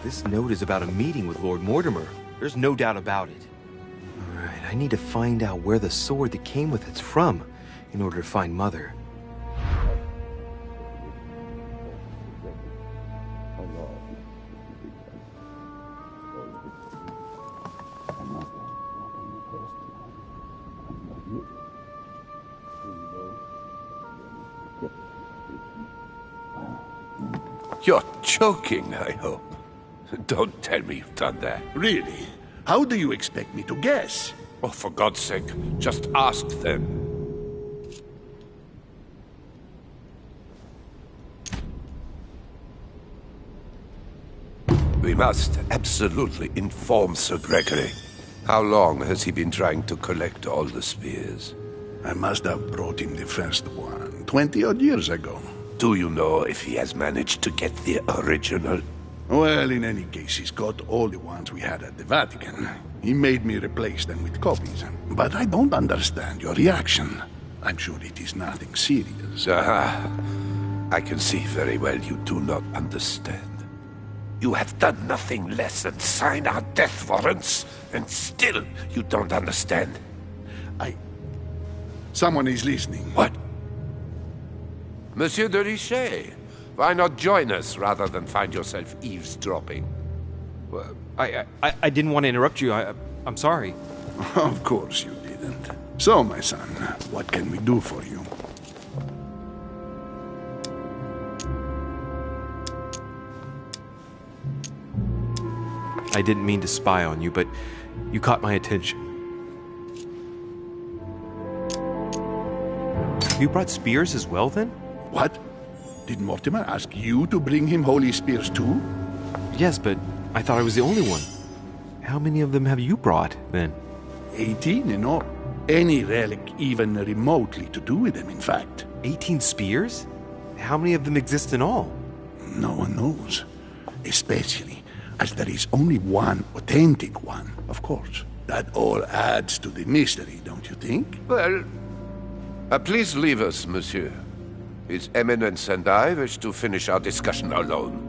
This note is about a meeting with Lord Mortimer. There's no doubt about it. Alright, I need to find out where the sword that came with it's from in order to find Mother. You're joking, I hope. Don't tell me you've done that. Really? How do you expect me to guess? Oh, for God's sake, just ask them. We must absolutely inform Sir Gregory. How long has he been trying to collect all the spears? I must have brought him the first one 20-odd years ago. Do you know if he has managed to get the original? Well, in any case, he's got all the ones we had at the Vatican. He made me replace them with copies. But I don't understand your reaction. I'm sure it is nothing serious. I can see very well you do not understand. You have done nothing less than sign our death warrants, and still you don't understand. Someone is listening. What? Monsieur de Richet, why not join us rather than find yourself eavesdropping? Well, I didn't want to interrupt you. I'm sorry. Of course you didn't. So, my son, what can we do for you? I didn't mean to spy on you, but you caught my attention. You brought spears as well, then? What? Did Mortimer ask you to bring him holy spears too? Yes, but I thought I was the only one. How many of them have you brought, then? 18 in all. Any relic even remotely to do with them, in fact. 18 spears? How many of them exist in all? No one knows. Especially as there is only one authentic one, of course. That all adds to the mystery, don't you think? Well, please leave us, monsieur. His Eminence and I wish to finish our discussion alone.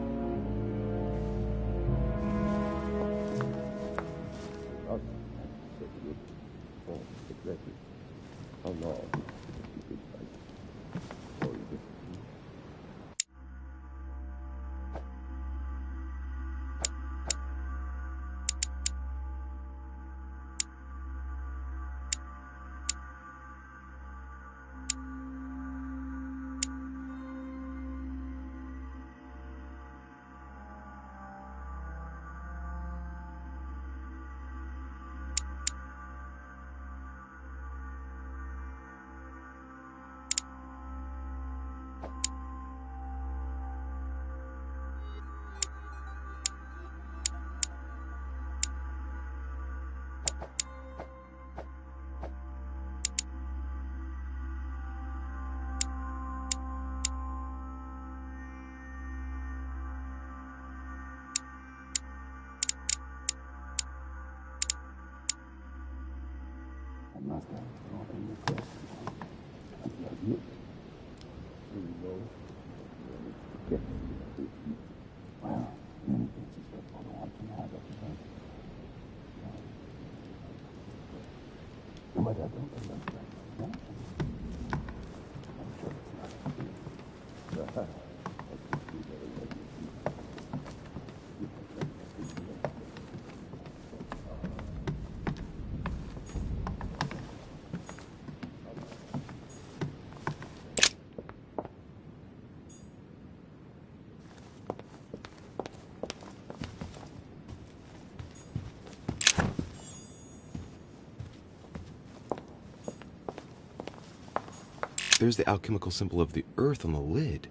There's the alchemical symbol of the earth on the lid.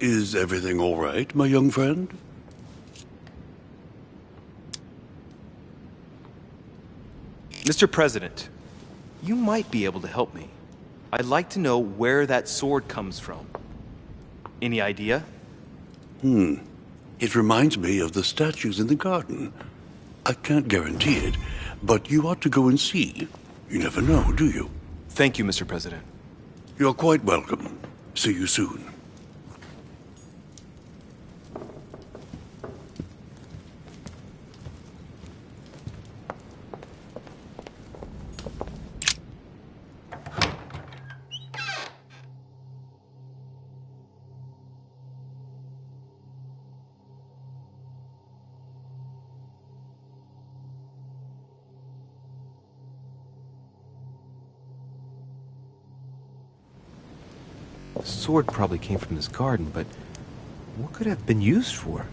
Is everything all right, my young friend? Mr. President, you might be able to help me. I'd like to know where that sword comes from. Any idea? It reminds me of the statues in the garden. I can't guarantee it, but you ought to go and see. You never know, do you? Thank you, Mr. President. You're quite welcome. See you soon. The sword probably came from this garden, but what could it have been used for?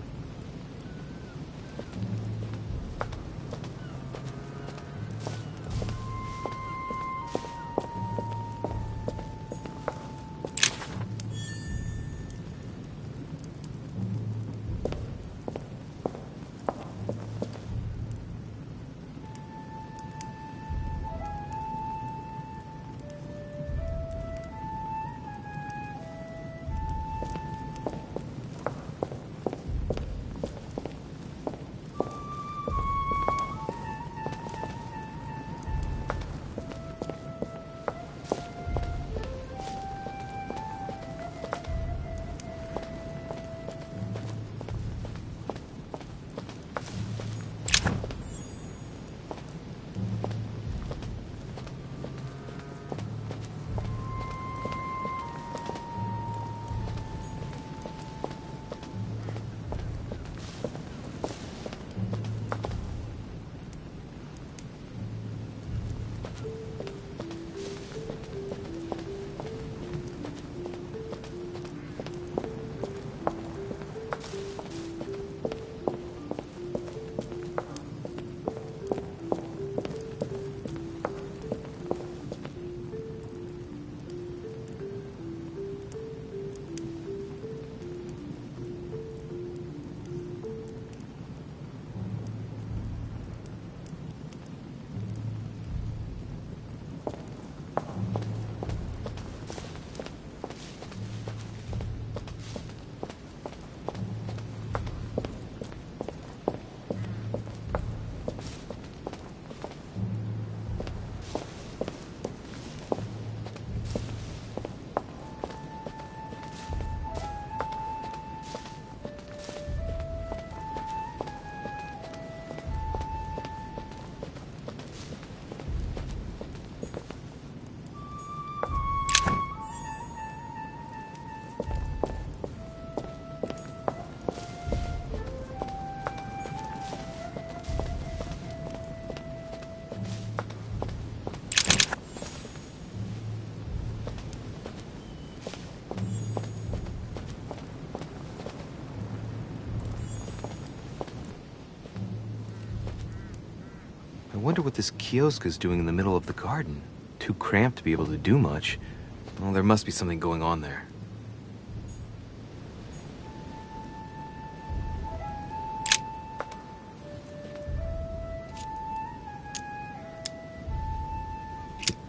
wonder what this kiosk is doing in the middle of the garden. Too cramped to be able to do much. Well, there must be something going on there.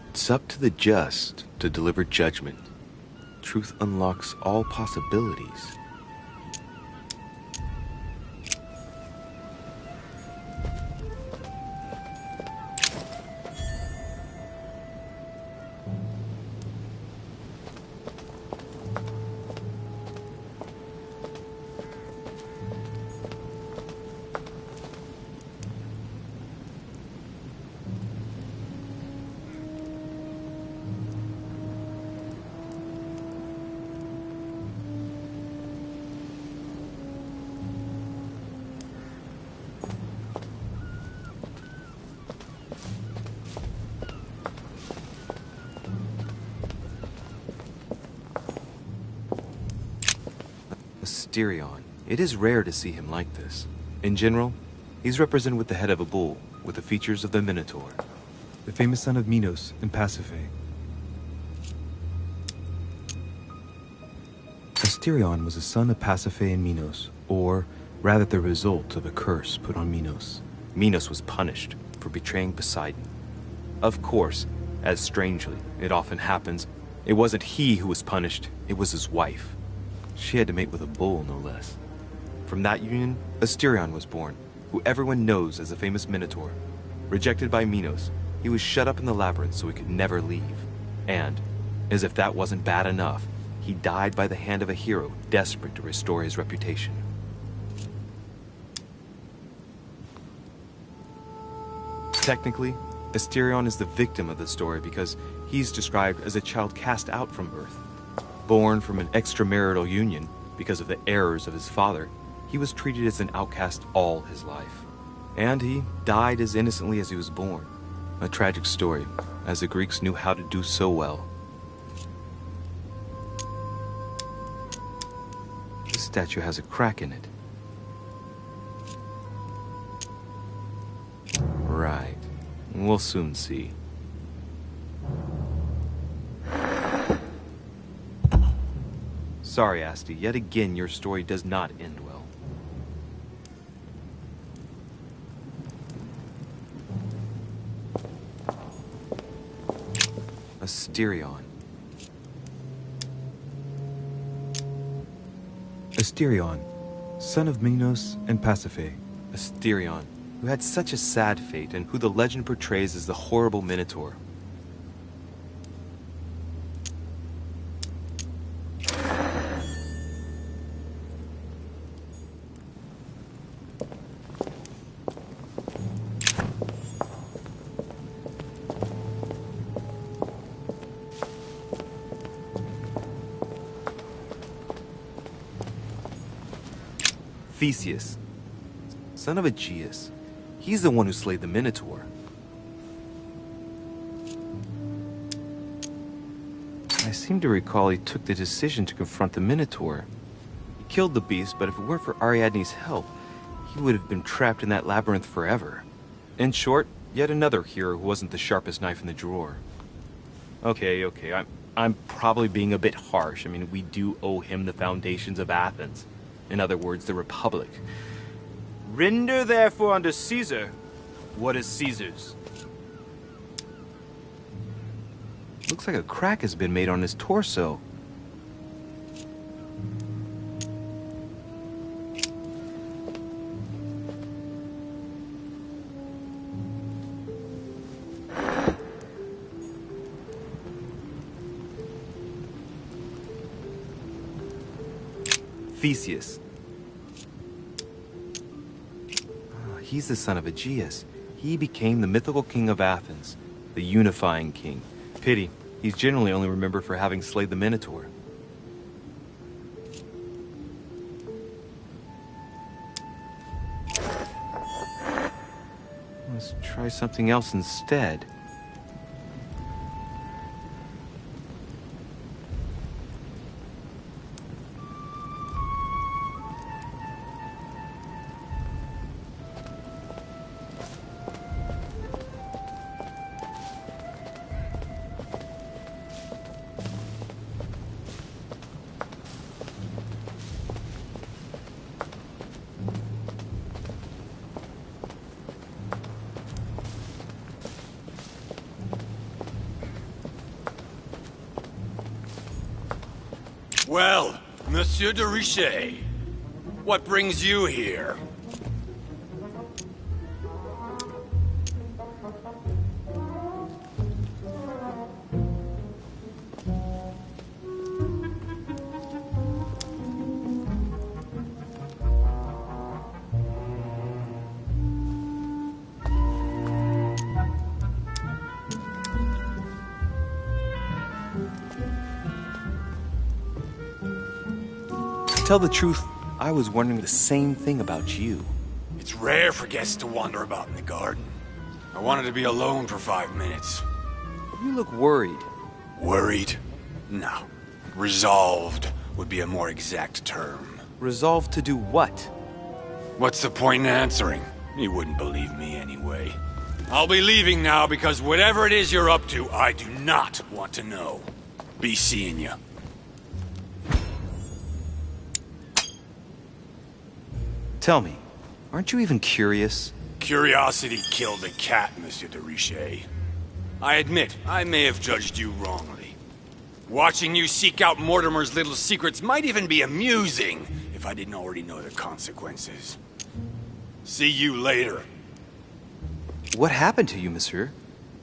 It's up to the just to deliver judgment. Truth unlocks all possibilities. Asterion. It is rare to see him like this. In general, he's represented with the head of a bull, with the features of the Minotaur. The famous son of Minos and Pasiphae. Asterion was a son of Pasiphae and Minos, or rather the result of a curse put on Minos. Minos was punished for betraying Poseidon. Of course, as strangely it often happens, it wasn't he who was punished, it was his wife. She had to mate with a bull, no less. From that union, Asterion was born, who everyone knows as the famous Minotaur. Rejected by Minos, he was shut up in the labyrinth so he could never leave. And, as if that wasn't bad enough, he died by the hand of a hero desperate to restore his reputation. Technically, Asterion is the victim of the story because he's described as a child cast out from birth. Born from an extramarital union because of the errors of his father, he was treated as an outcast all his life. And he died as innocently as he was born. A tragic story, as the Greeks knew how to do so well. This statue has a crack in it. Right. We'll soon see. Sorry, Asti, yet again your story does not end well. Asterion. Asterion, son of Minos and Pasiphae. Asterion, who had such a sad fate and who the legend portrays as the horrible Minotaur. Theseus, son of Aegeus. He's the one who slayed the Minotaur. I seem to recall he took the decision to confront the Minotaur. He killed the beast, but if it weren't for Ariadne's help, he would have been trapped in that labyrinth forever. In short, yet another hero who wasn't the sharpest knife in the drawer. Okay, I'm probably being a bit harsh. I mean, we do owe him the foundations of Athens. In other words, the Republic. Render therefore unto Caesar what is Caesar's. Looks like a crack has been made on his torso. Theseus. He's the son of Aegeus. He became the mythical king of Athens, the unifying king. Pity, he's generally only remembered for having slayed the Minotaur. Let's try something else instead. Well, Monsieur de Richet, what brings you here? To tell the truth, I was wondering the same thing about you. It's rare for guests to wander about in the garden. I wanted to be alone for 5 minutes. You look worried. Worried? No. Resolved would be a more exact term. Resolved to do what? What's the point in answering? You wouldn't believe me anyway. I'll be leaving now because whatever it is you're up to, I do not want to know. Be seeing you. Tell me, aren't you even curious? Curiosity killed the cat, Monsieur de Richet. I admit, I may have judged you wrongly. Watching you seek out Mortimer's little secrets might even be amusing, if I didn't already know the consequences. See you later. What happened to you, monsieur?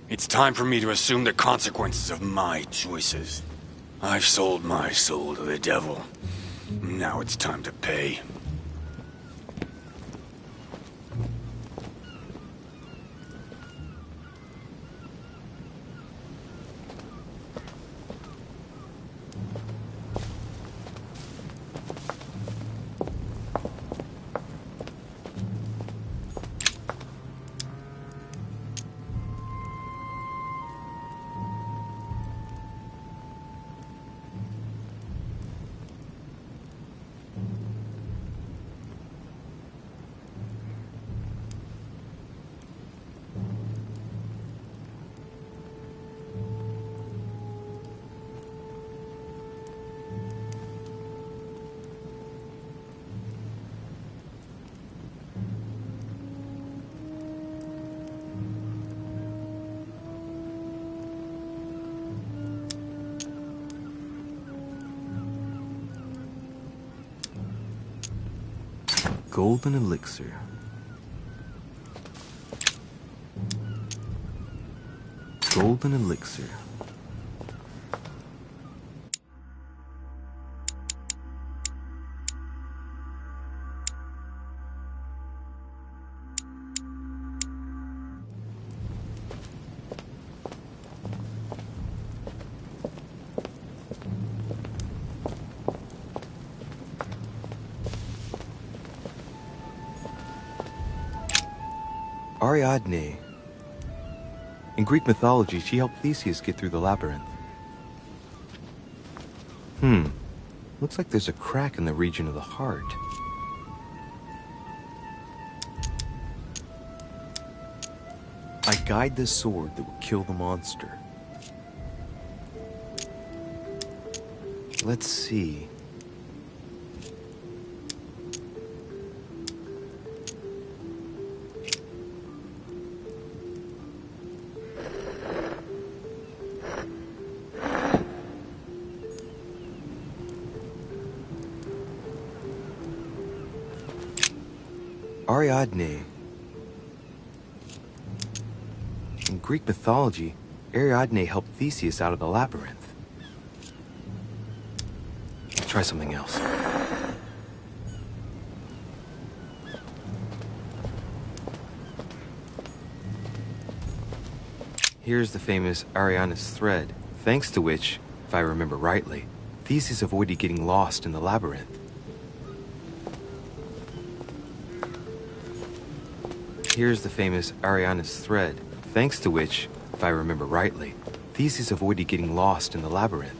It's time for me to assume the consequences of my choices. I've sold my soul to the devil. Now it's time to pay. Golden elixir. Golden elixir. Ariadne. In Greek mythology, she helped Theseus get through the labyrinth. Looks like there's a crack in the region of the heart. I guide the sword that will kill the monster. Let's see. Ariadne. In Greek mythology, Ariadne helped Theseus out of the labyrinth. Let's try something else. Here's the famous Ariadne's thread, thanks to which, if I remember rightly, Theseus avoided getting lost in the labyrinth. Here's the famous Ariadne's thread, thanks to which, if I remember rightly, Theseus avoided getting lost in the labyrinth.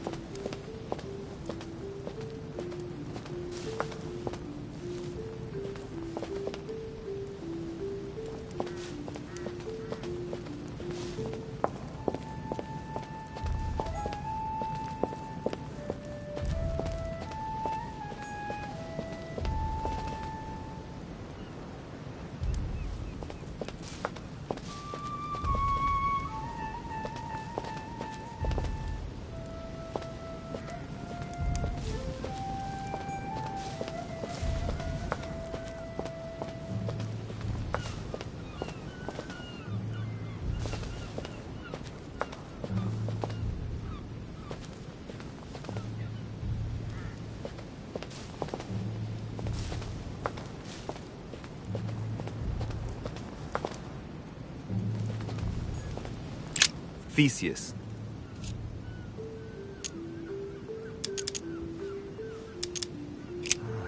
Theseus.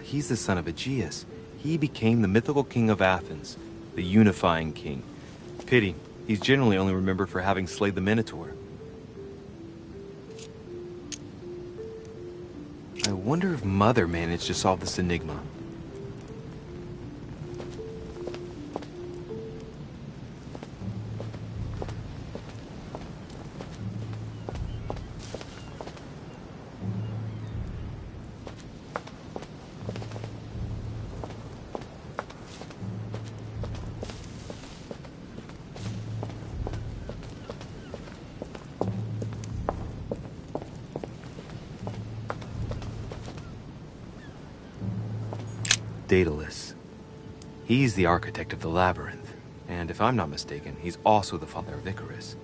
He's the son of Aegeus. He became the mythical king of Athens, the unifying king. Pity, he's generally only remembered for having slayed the Minotaur. I wonder if Mother managed to solve this enigma. Daedalus. He's the architect of the labyrinth, and if I'm not mistaken, he's also the father of Icarus.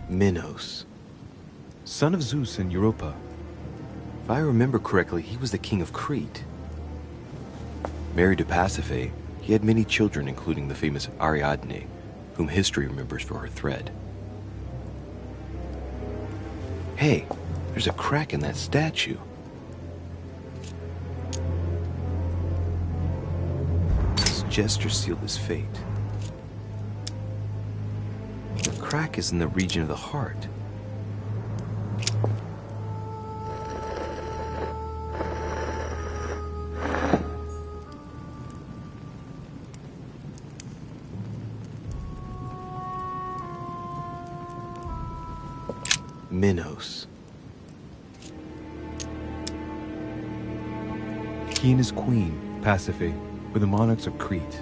Minos, son of Zeus and Europa. If I remember correctly, he was the king of Crete. Married to Pasiphae, he had many children, including the famous Ariadne, whom history remembers for her thread. Hey, there's a crack in that statue. His gesture sealed his fate. The crack is in the region of the heart. Minos. He and his queen, Pasiphae, were the monarchs of Crete.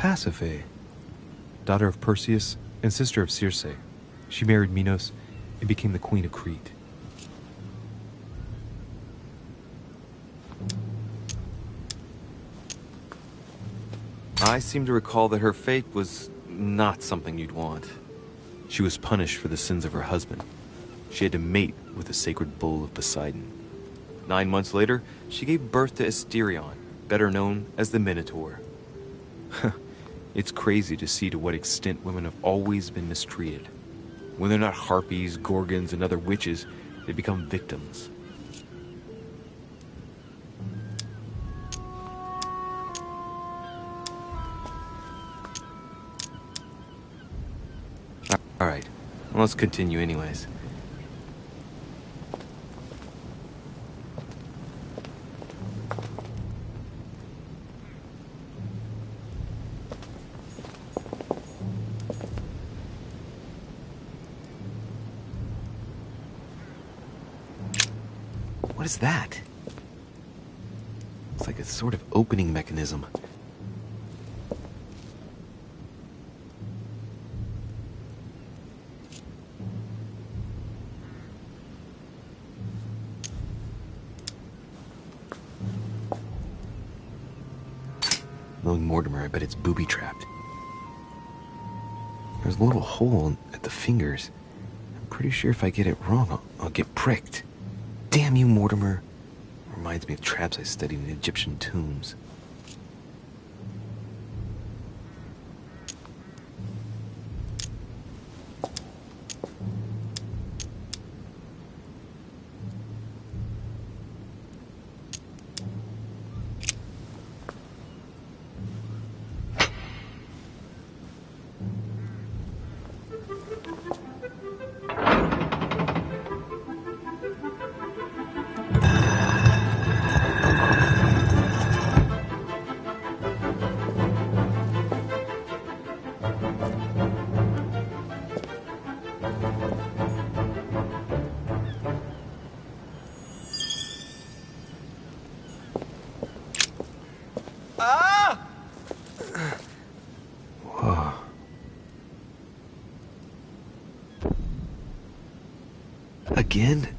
Pasiphae, daughter of Perseus and sister of Circe. She married Minos and became the queen of Crete. I seem to recall that her fate was not something you'd want. She was punished for the sins of her husband. She had to mate with the sacred bull of Poseidon. 9 months later, she gave birth to Asterion, better known as the Minotaur. It's crazy to see to what extent women have always been mistreated. When they're not harpies, gorgons, and other witches, they become victims. Alright, well, let's continue anyways. What is that? It's like a sort of opening mechanism. Knowing Mortimer, I bet it's booby-trapped. There's a little hole at the fingers. I'm pretty sure if I get it wrong, I'll get pricked. Damn you, Mortimer. Reminds me of traps I studied in Egyptian tombs. Again?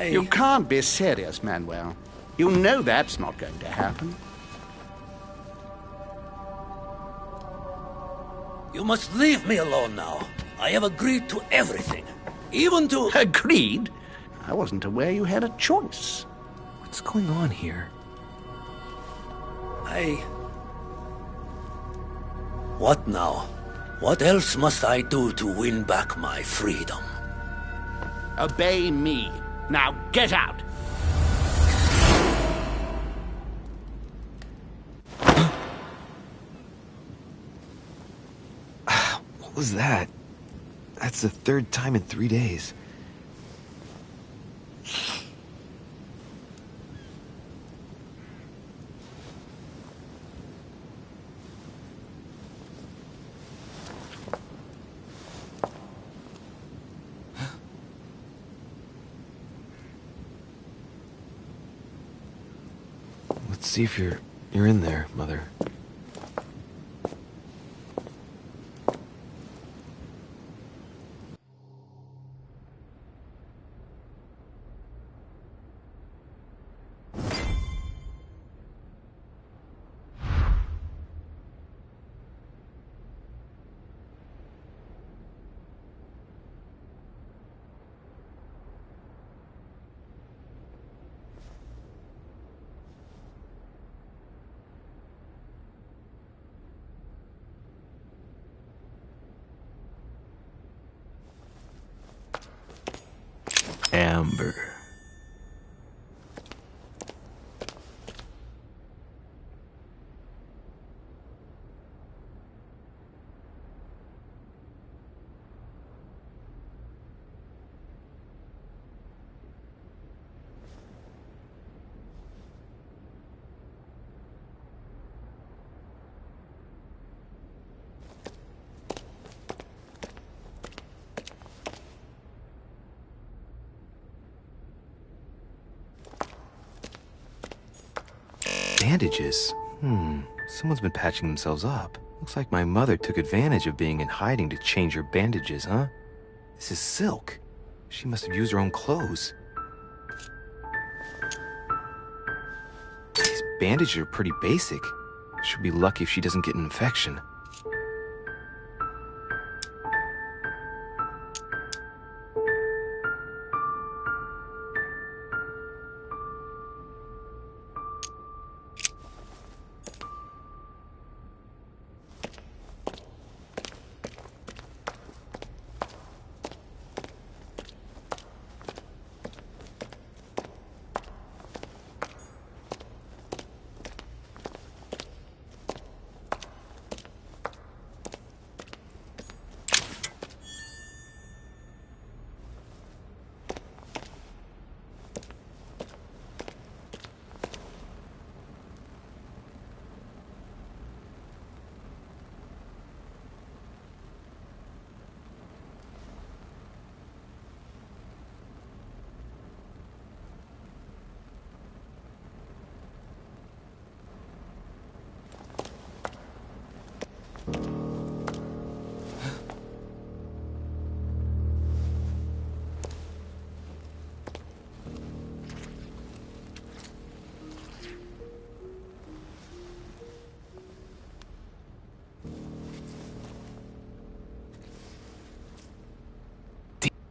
You can't be serious, Manuel. You know that's not going to happen. You must leave me alone now. I have agreed to everything. Even to... Agreed? I wasn't aware you had a choice. What's going on here? What now? What else must I do to win back my freedom? Obey me. Now get out! What was that? That's the third time in 3 days. Let's see if you're in there, Mother. Amber. bandages. Someone's been patching themselves up. Looks like my mother took advantage of being in hiding to change her bandages, huh? This is silk. She must have used her own clothes. These bandages are pretty basic. She'll be lucky if she doesn't get an infection.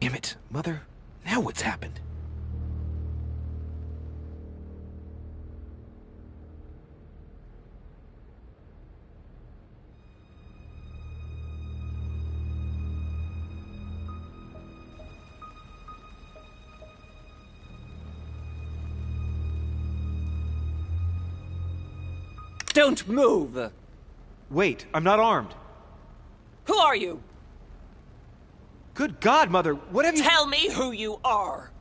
Damn it, Mother. Now what's happened? Don't move! Wait, I'm not armed. Who are you? Good God, Mother, what have you— Tell me who you are!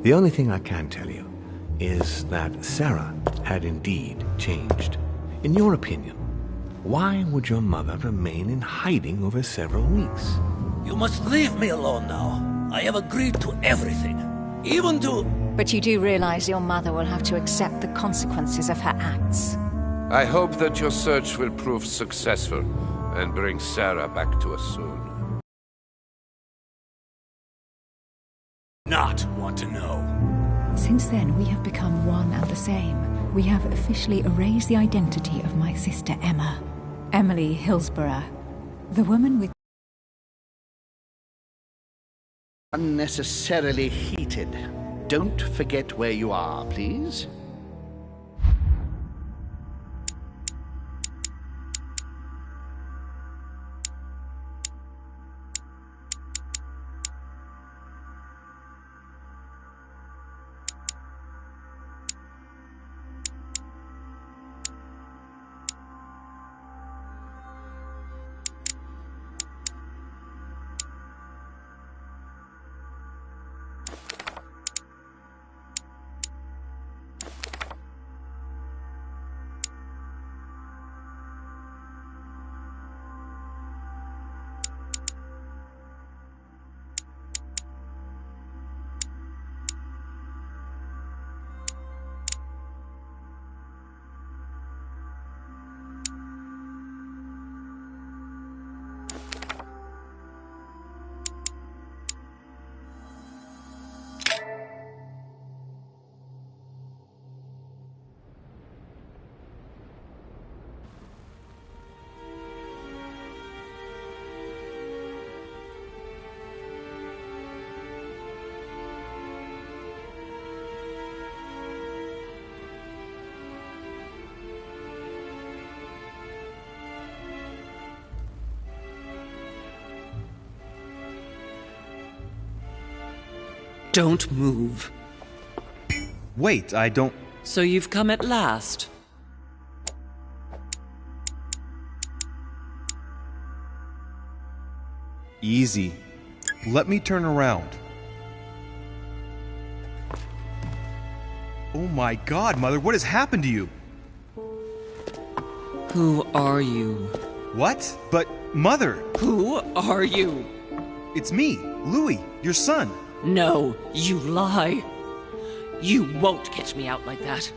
The only thing I can tell you is that Sarah had indeed changed. In your opinion, why would your mother remain in hiding over several weeks? You must leave me alone now. I have agreed to everything. Even to... But you do realize your mother will have to accept the consequences of her acts. I hope that your search will prove successful and bring Sarah back to us soon. Not want to know. Since then, we have become one and the same. We have officially erased the identity of my sister Emma. Emily Hillsborough. The woman with... Unnecessarily heated. Don't forget where you are, please. Don't move. Wait, I don't... So you've come at last. Easy. Let me turn around. Oh my God, Mother, what has happened to you? Who are you? What? But, Mother! Who are you? It's me, Louis, your son. No, you lie. You won't catch me out like that.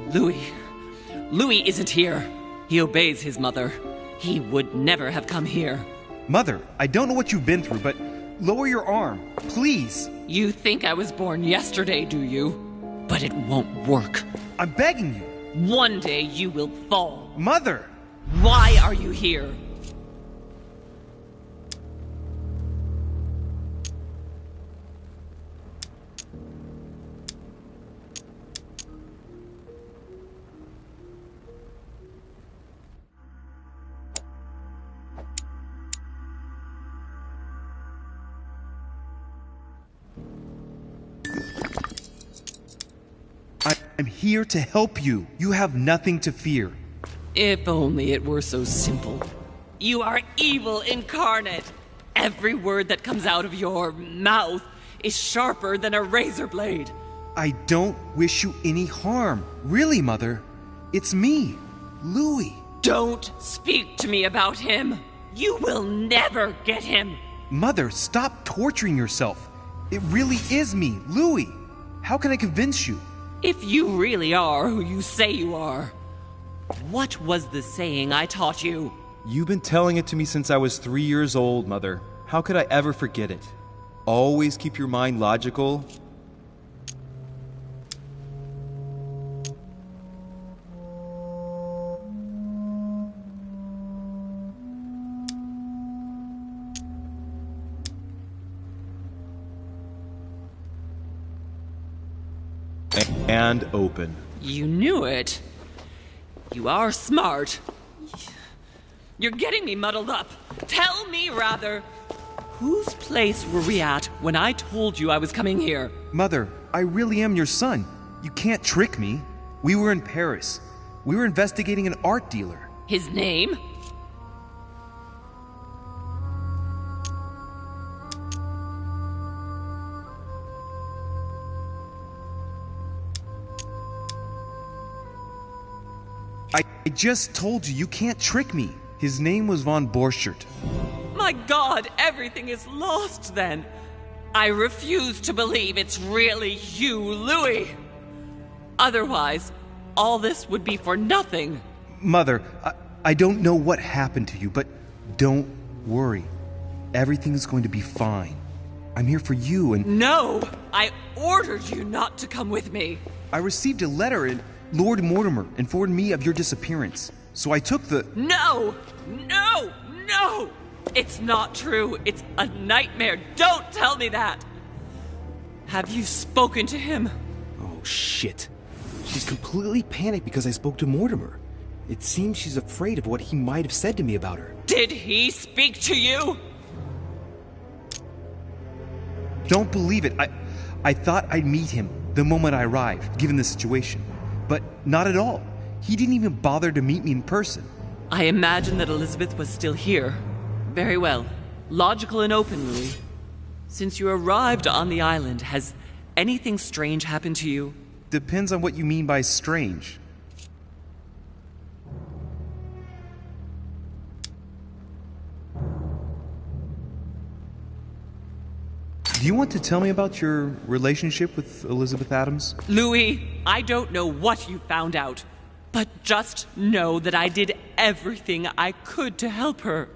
Louis isn't here. He obeys his mother. He would never have come here. Mother, I don't know what you've been through, but lower your arm, please. You think I was born yesterday, do you? But it won't work. I'm begging you. One day you will fall. Mother! Why are you here? I'm here to help you. You have nothing to fear. If only it were so simple. You are evil incarnate. Every word that comes out of your mouth is sharper than a razor blade. I don't wish you any harm. Really, Mother. It's me, Louis. Don't speak to me about him. You will never get him. Mother, stop torturing yourself. It really is me, Louis. How can I convince you? If you really are who you say you are, what was the saying I taught you? You've been telling it to me since I was 3 years old, Mother. How could I ever forget it? Always keep your mind logical. And open. You knew it. You are smart. You're getting me muddled up. Tell me, rather, whose place were we at when I told you I was coming here? Mother, I really am your son. You can't trick me. We were in Paris. We were investigating an art dealer. His name? I just told you can't trick me. His name was von Borchert. My God, everything is lost then. I refuse to believe it's really you, Louis. Otherwise, all this would be for nothing. Mother, I don't know what happened to you, but don't worry. Everything's going to be fine. I'm here for you and... No! I ordered you not to come with me. I received a letter and Lord Mortimer informed me of your disappearance. So I took the... No! No! No! It's not true. It's a nightmare. Don't tell me that! Have you spoken to him? Oh, shit. She's completely panicked because I spoke to Mortimer. It seems she's afraid of what he might have said to me about her. Did he speak to you? Don't believe it. I thought I'd meet him the moment I arrived, given the situation. But not at all. He didn't even bother to meet me in person. I imagine that Elizabeth was still here. Very well. Logical and open, Louis. Since you arrived on the island, has anything strange happened to you? Depends on what you mean by strange. Do you want to tell me about your relationship with Elizabeth Adams? Louis, I don't know what you found out, but just know that I did everything I could to help her.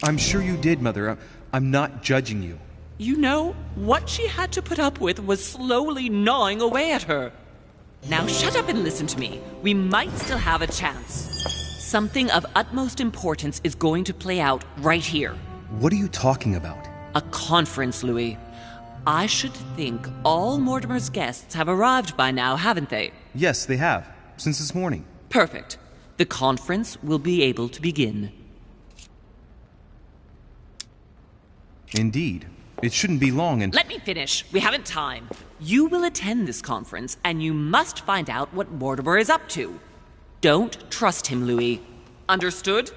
I'm sure you did, Mother. I'm not judging you. You know, what she had to put up with was slowly gnawing away at her. Now shut up and listen to me. We might still have a chance. Something of utmost importance is going to play out right here. What are you talking about? A conference, Louis. I should think all Mortimer's guests have arrived by now, haven't they? Yes, they have. Since this morning. Perfect. The conference will be able to begin. Indeed. It shouldn't be long and... Let me finish. We haven't time. You will attend this conference, and you must find out what Mortimer is up to. Don't trust him, Louis. Understood?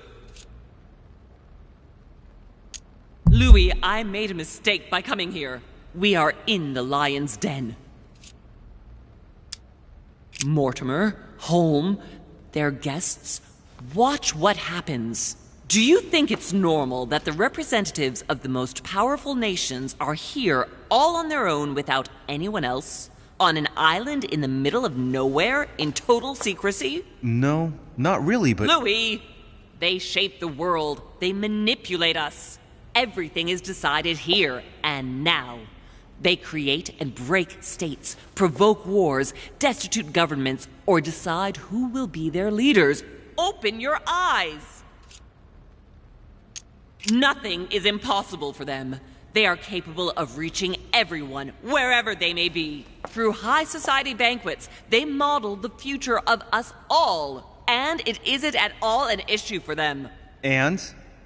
Louis, I made a mistake by coming here. We are in the lion's den. Mortimer, Holm, their guests, watch what happens. Do you think it's normal that the representatives of the most powerful nations are here all on their own without anyone else? On an island in the middle of nowhere in total secrecy? No, not really, but... Louis! They shape the world. They manipulate us. Everything is decided here and now. They create and break states, provoke wars, destitute governments, or decide who will be their leaders. Open your eyes! Nothing is impossible for them. They are capable of reaching everyone, wherever they may be. Through high society banquets, they model the future of us all. And it isn't at all an issue for them. And?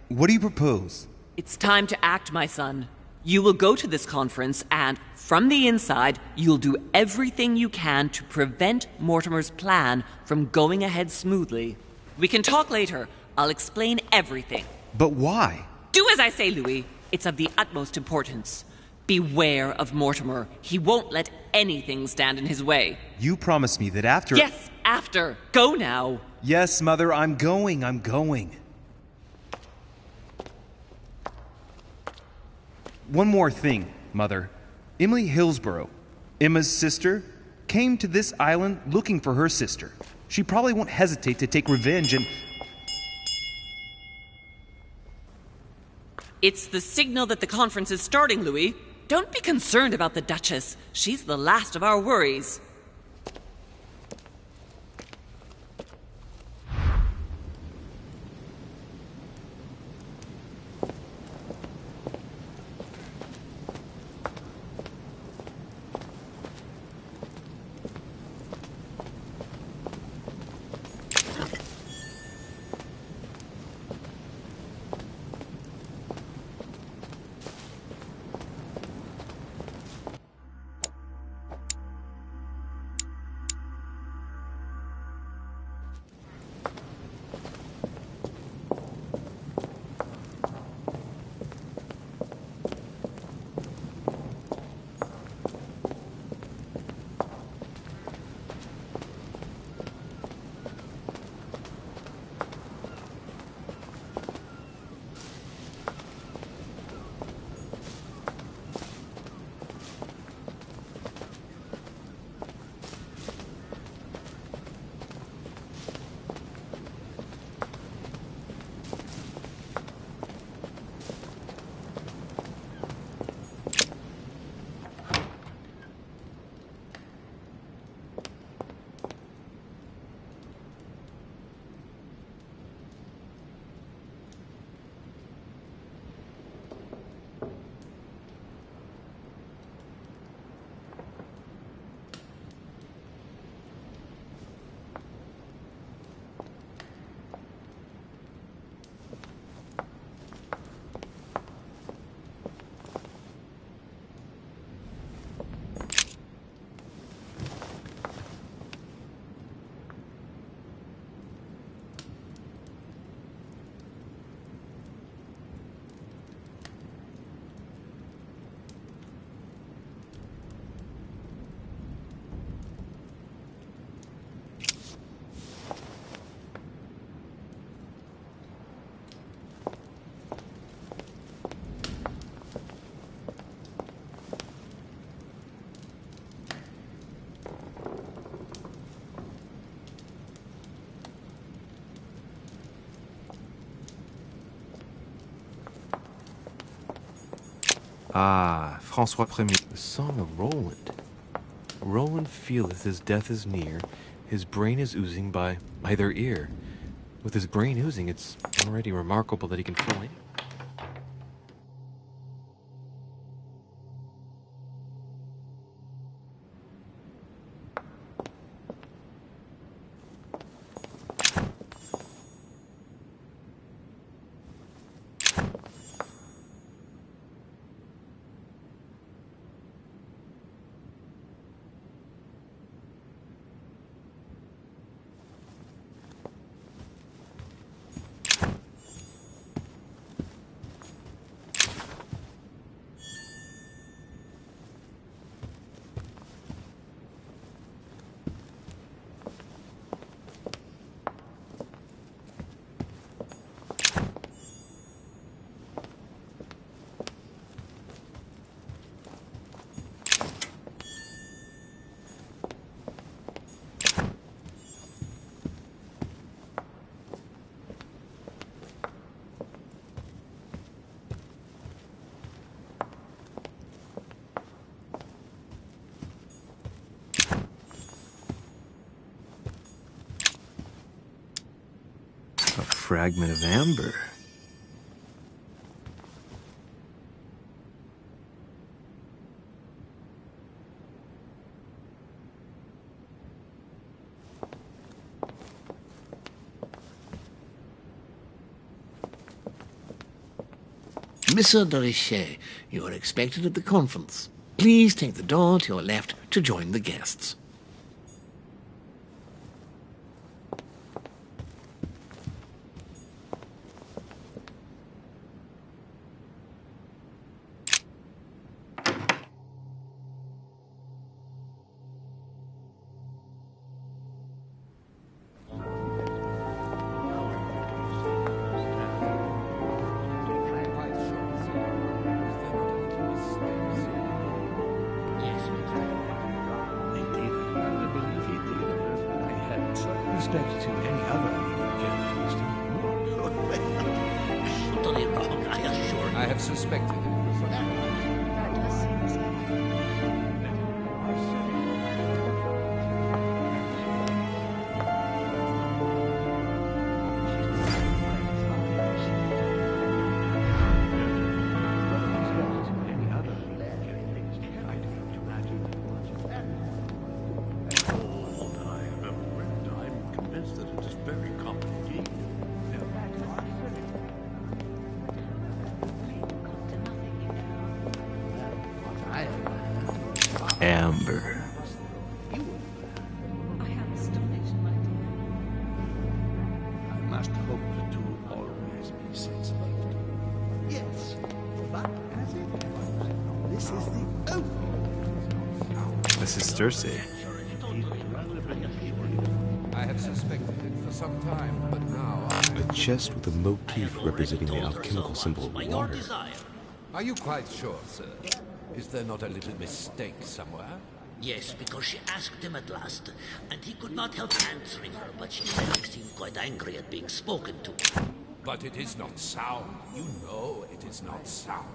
What do you propose? It's time to act, my son. You will go to this conference, and from the inside, you'll do everything you can to prevent Mortimer's plan from going ahead smoothly. We can talk later. I'll explain everything. But why? Do as I say, Louis. It's of the utmost importance. Beware of Mortimer. He won't let anything stand in his way. You promised me that after... Yes, after. Go now. Yes, Mother, I'm going. One more thing, Mother. Emily Hillsborough, Emma's sister, came to this island looking for her sister. She probably won't hesitate to take revenge and... It's the signal that the conference is starting, Louis. Don't be concerned about the Duchess. She's the last of our worries. Ah, François Premier. The Song of Roland. Roland feeleth his death is near. His brain is oozing by either ear. With his brain oozing, it's already remarkable that he can feel any. A fragment of amber. Monsieur de Richet, you are expected at the conference. Please take the door to your left to join the guests. Respect to any other journalist. Totally wrong, I assure you. I have suspected it. That does seem so. Amber. I am astonished, my dear. I must hope to always be sensitive. Yes, but as it was, this is the only. This is Cersei. I have suspected it for some time, but now A chest with a motif representing the alchemical symbol of water. Are you quite sure, sir? Is there not a little mistake somewhere? Yes, because she asked him at last, and he could not help answering her, but she said he seemed quite angry at being spoken to. But it is not sound. You know it is not sound.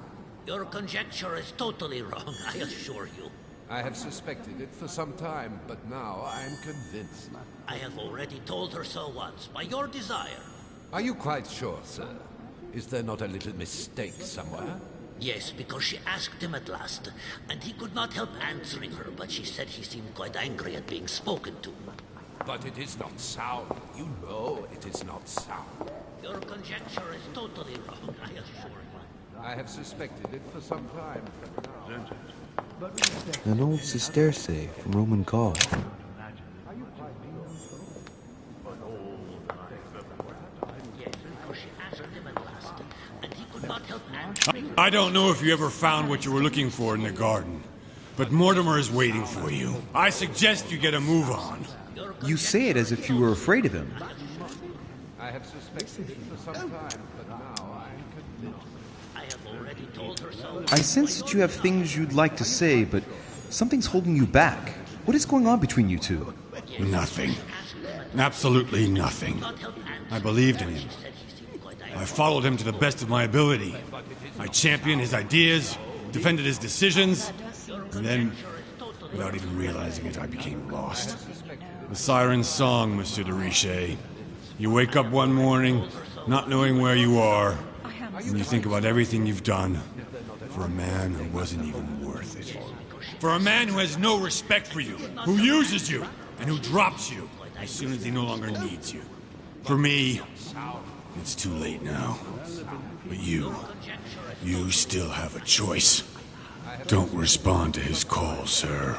Your conjecture is totally wrong, I assure you. I have suspected it for some time, but now I am convinced. I have already told her so once, by your desire. Are you quite sure, sir? Is there not a little mistake somewhere? Yes, because she asked him at last, and he could not help answering her, but she said he seemed quite angry at being spoken to. But it is not sound. You know it is not sound. Your conjecture is totally wrong, I assure you. I have suspected it for some time. An old sesterce from Roman Gaul. I don't know if you ever found what you were looking for in the garden, but Mortimer is waiting for you. I suggest you get a move on. You say it as if you were afraid of him. I have suspected it for some time, but now I am convinced. I have already told her so. I sense that you have things you'd like to say, but something's holding you back. What is going on between you two? Nothing. Absolutely nothing. I believed in him. I followed him to the best of my ability. I championed his ideas, defended his decisions, and then, without even realizing it, I became lost. The siren's song, Monsieur de Richet. You wake up one morning, not knowing where you are, and you think about everything you've done for a man who wasn't even worth it. For a man who has no respect for you, who uses you, and who drops you as soon as he no longer needs you. For me, it's too late now. But you still have a choice. Don't respond to his call, sir.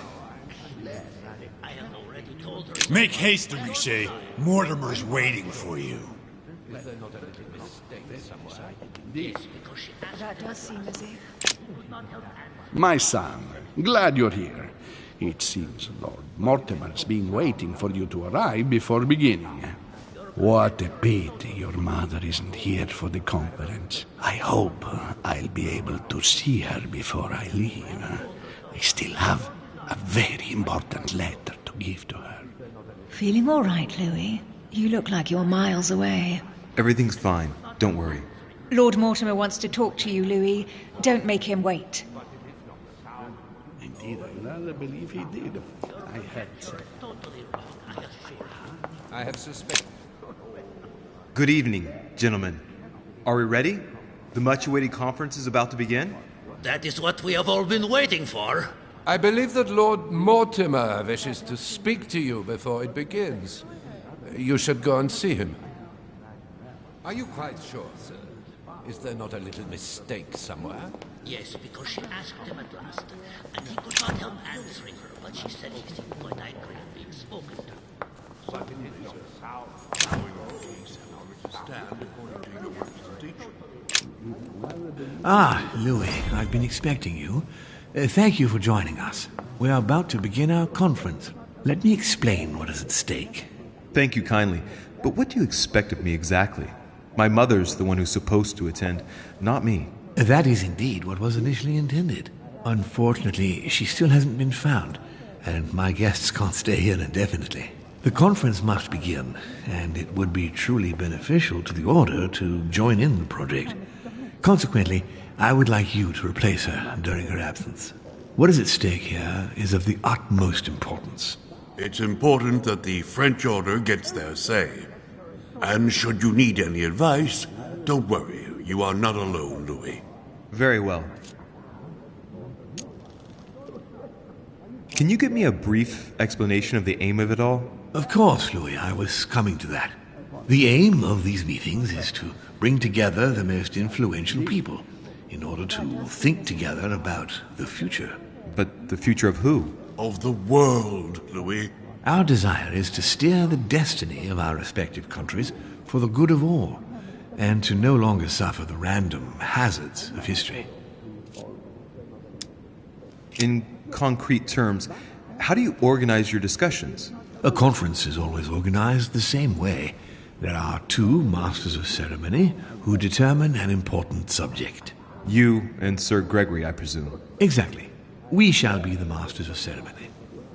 Make haste, de Richet. Mortimer's waiting for you. That does seem as if... My son, glad you're here. It seems Lord Mortimer's been waiting for you to arrive before beginning. What a pity your mother isn't here for the conference. I hope I'll be able to see her before I leave. I still have a very important letter to give to her. Feeling all right, Louis? You look like you're miles away. Everything's fine. Don't worry. Lord Mortimer wants to talk to you, Louis. Don't make him wait. Indeed, I rather believe he did. I have suspected. Good evening, gentlemen. Are we ready? The much-awaited conference is about to begin? That is what we have all been waiting for. I believe that Lord Mortimer wishes to speak to you before it begins. You should go and see him. Are you quite sure, sir? Is there not a little mistake somewhere? Yes, because she asked him at last, and he could not help answering her, but she said he seemed quite angry at being spoken to. Ah, Louis, I've been expecting you. Thank you for joining us. We are about to begin our conference. Let me explain what is at stake. Thank you kindly, but what do you expect of me exactly? My mother's the one who's supposed to attend, not me. That is indeed what was initially intended. Unfortunately, she still hasn't been found, and my guests can't stay here indefinitely. The conference must begin, and it would be truly beneficial to the Order to join in the project. Consequently, I would like you to replace her during her absence. What is at stake here is of the utmost importance. It's important that the French Order gets their say. And should you need any advice, don't worry. You are not alone, Louis. Very well. Can you give me a brief explanation of the aim of it all? Of course, Louis, I was coming to that. The aim of these meetings is to bring together the most influential people in order to think together about the future. But the future of who? Of the world, Louis. Our desire is to steer the destiny of our respective countries for the good of all, and to no longer suffer the random hazards of history. In concrete terms, how do you organize your discussions? A conference is always organized the same way. There are two masters of ceremony who determine an important subject. You and Sir Gregory, I presume. Exactly. We shall be the masters of ceremony.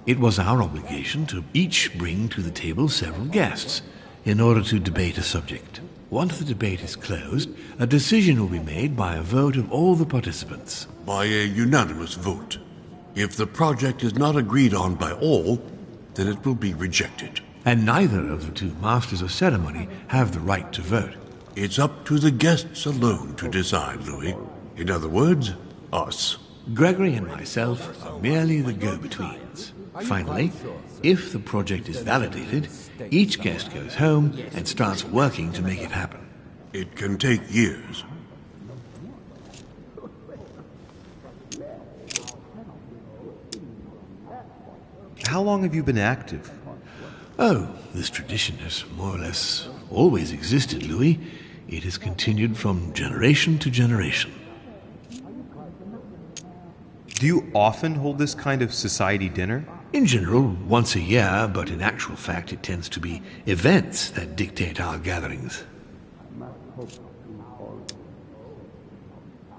It was our obligation to each bring to the table several guests in order to debate a subject. Once the debate is closed, a decision will be made by a vote of all the participants. By a unanimous vote. If the project is not agreed on by all, then it will be rejected. And neither of the two masters of ceremony have the right to vote. It's up to the guests alone to decide, Louis. In other words, us. Gregory and myself are merely the go-betweens. Finally, if the project is validated, each guest goes home and starts working to make it happen. It can take years. How long have you been active? Oh, this tradition has more or less always existed, Louis. It has continued from generation to generation. Do you often hold this kind of society dinner? In general, once a year, but in actual fact it tends to be events that dictate our gatherings.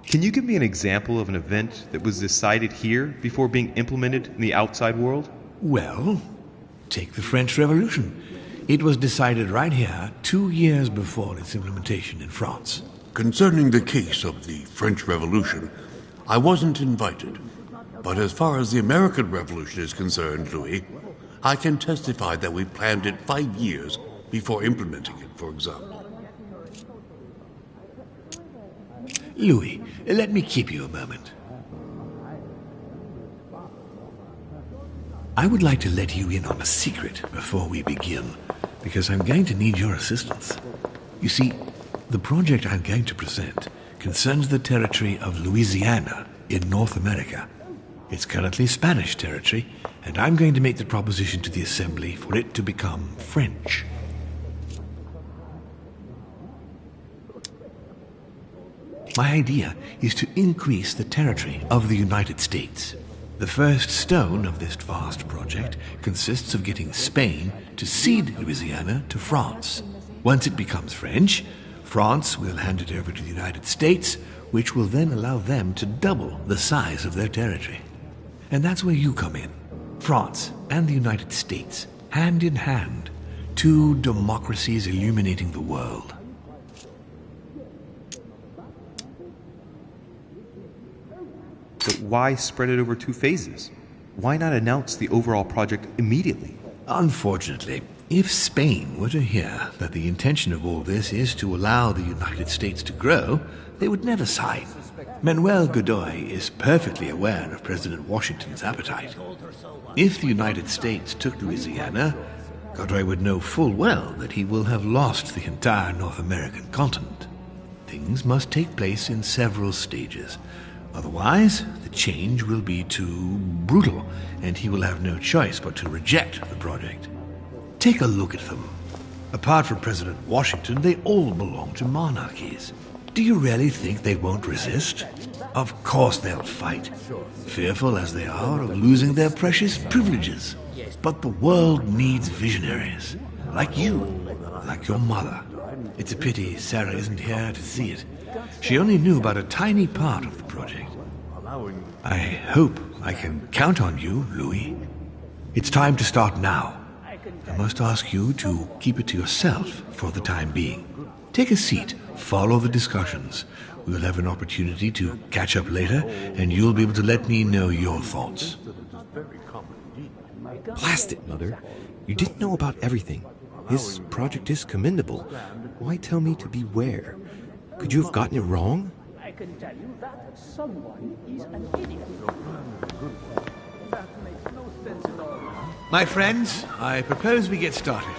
Can you give me an example of an event that was decided here before being implemented in the outside world? Well, take the French Revolution. It was decided right here 2 years before its implementation in France. Concerning the case of the French Revolution, I wasn't invited. But as far as the American Revolution is concerned, Louis, I can testify that we planned it 5 years before implementing it, for example. Louis, let me keep you a moment. I would like to let you in on a secret before we begin, because I'm going to need your assistance. You see, the project I'm going to present concerns the territory of Louisiana in North America. It's currently Spanish territory, and I'm going to make the proposition to the Assembly for it to become French. My idea is to increase the territory of the United States. The first stone of this vast project consists of getting Spain to cede Louisiana to France. Once it becomes French, France will hand it over to the United States, which will then allow them to double the size of their territory. And that's where you come in. France and the United States, hand in hand, two democracies illuminating the world. But why spread it over 2 phases? Why not announce the overall project immediately? Unfortunately, if Spain were to hear that the intention of all this is to allow the United States to grow, they would never sign. Manuel Godoy is perfectly aware of President Washington's appetite. If the United States took Louisiana, Godoy would know full well that he will have lost the entire North American continent. Things must take place in several stages. Otherwise, the change will be too brutal, and he will have no choice but to reject the project. Take a look at them. Apart from President Washington, they all belong to monarchies. Do you really think they won't resist? Of course they'll fight, fearful as they are of losing their precious privileges. But the world needs visionaries, like you, like your mother. It's a pity Sarah isn't here to see it. She only knew about a tiny part of the project. I hope I can count on you, Louis. It's time to start now. I must ask you to keep it to yourself for the time being. Take a seat, follow the discussions. We'll have an opportunity to catch up later, and you'll be able to let me know your thoughts. Blast it, Mother. You didn't know about everything. His project is commendable. Why tell me to beware? Could you have gotten it wrong? I can tell you that someone is an idiot. That makes no sense at all. My friends, I propose we get started.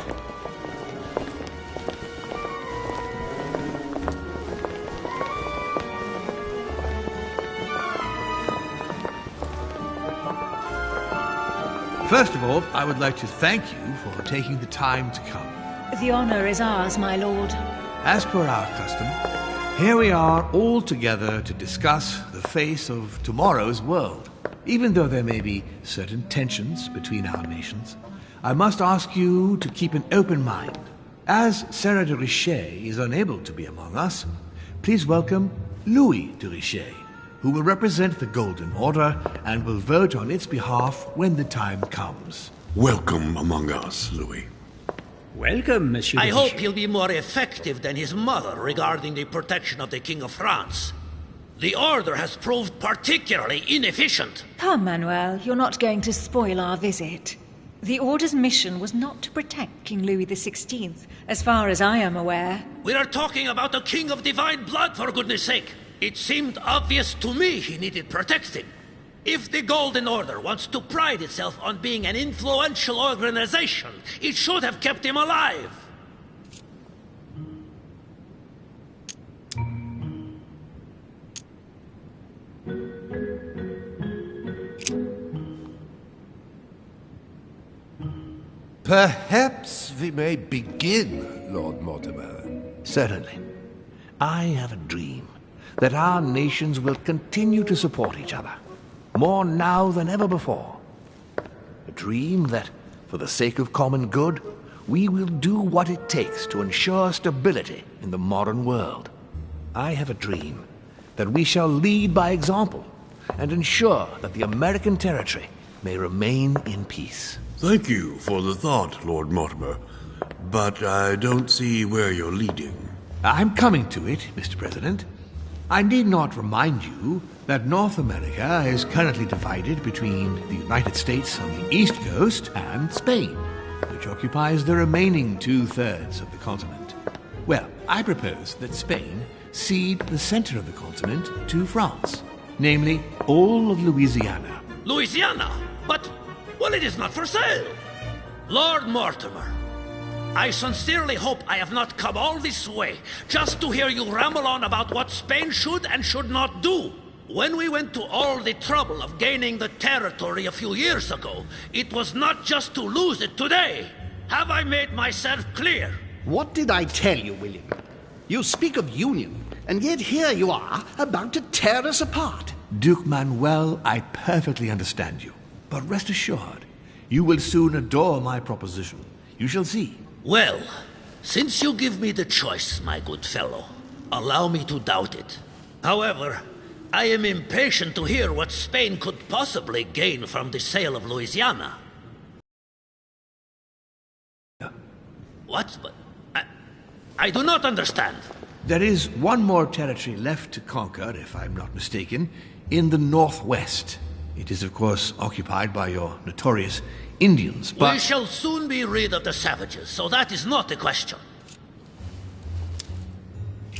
First of all, I would like to thank you for taking the time to come. The honor is ours, my lord. As per our custom, here we are all together to discuss the face of tomorrow's world. Even though there may be certain tensions between our nations, I must ask you to keep an open mind. As Sarah de Richet is unable to be among us, please welcome Louis de Richet, who will represent the Golden Order and will vote on its behalf when the time comes. Welcome among us, Louis. Welcome, Monsieur. I hope he'll be more effective than his mother regarding the protection of the King of France. The Order has proved particularly inefficient. Come, Manuel, you're not going to spoil our visit. The Order's mission was not to protect King Louis XVI, as far as I am aware. We are talking about a king of divine blood, for goodness sake. It seemed obvious to me he needed protecting. If the Golden Order wants to pride itself on being an influential organization, it should have kept him alive. Perhaps we may begin, Lord Mortimer. Certainly. I have a dream that our nations will continue to support each other, more now than ever before. A dream that, for the sake of common good, we will do what it takes to ensure stability in the modern world. I have a dream that we shall lead by example and ensure that the American territory may remain in peace. Thank you for the thought, Lord Mortimer, but I don't see where you're leading. I'm coming to it, Mr. President. I need not remind you that North America is currently divided between the United States on the east coast and Spain, which occupies the remaining 2/3 of the continent. Well, I propose that Spain cede the center of the continent to France, namely all of Louisiana. Louisiana? But, well, it is not for sale. Lord Mortimer, I sincerely hope I have not come all this way just to hear you ramble on about what Spain should and should not do. When we went to all the trouble of gaining the territory a few years ago, it was not just to lose it today. Have I made myself clear? What did I tell you, William? You speak of union, and yet here you are, about to tear us apart. Duke Manuel, I perfectly understand you. But rest assured, you will soon adore my proposition. You shall see. Well, since you give me the choice, my good fellow, allow me to doubt it. However, I am impatient to hear what Spain could possibly gain from the sale of Louisiana. What? But I do not understand. There is one more territory left to conquer, if I'm not mistaken, in the northwest. It is, of course, occupied by your notorious Indians, but... We shall soon be rid of the savages, so that is not the question.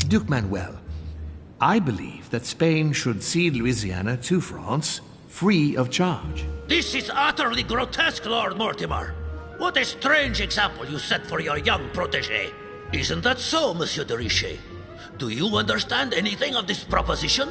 Duke Manuel, I believe that Spain should cede Louisiana to France, free of charge. This is utterly grotesque, Lord Mortimer. What a strange example you set for your young protégé. Isn't that so, Monsieur de Richet? Do you understand anything of this proposition?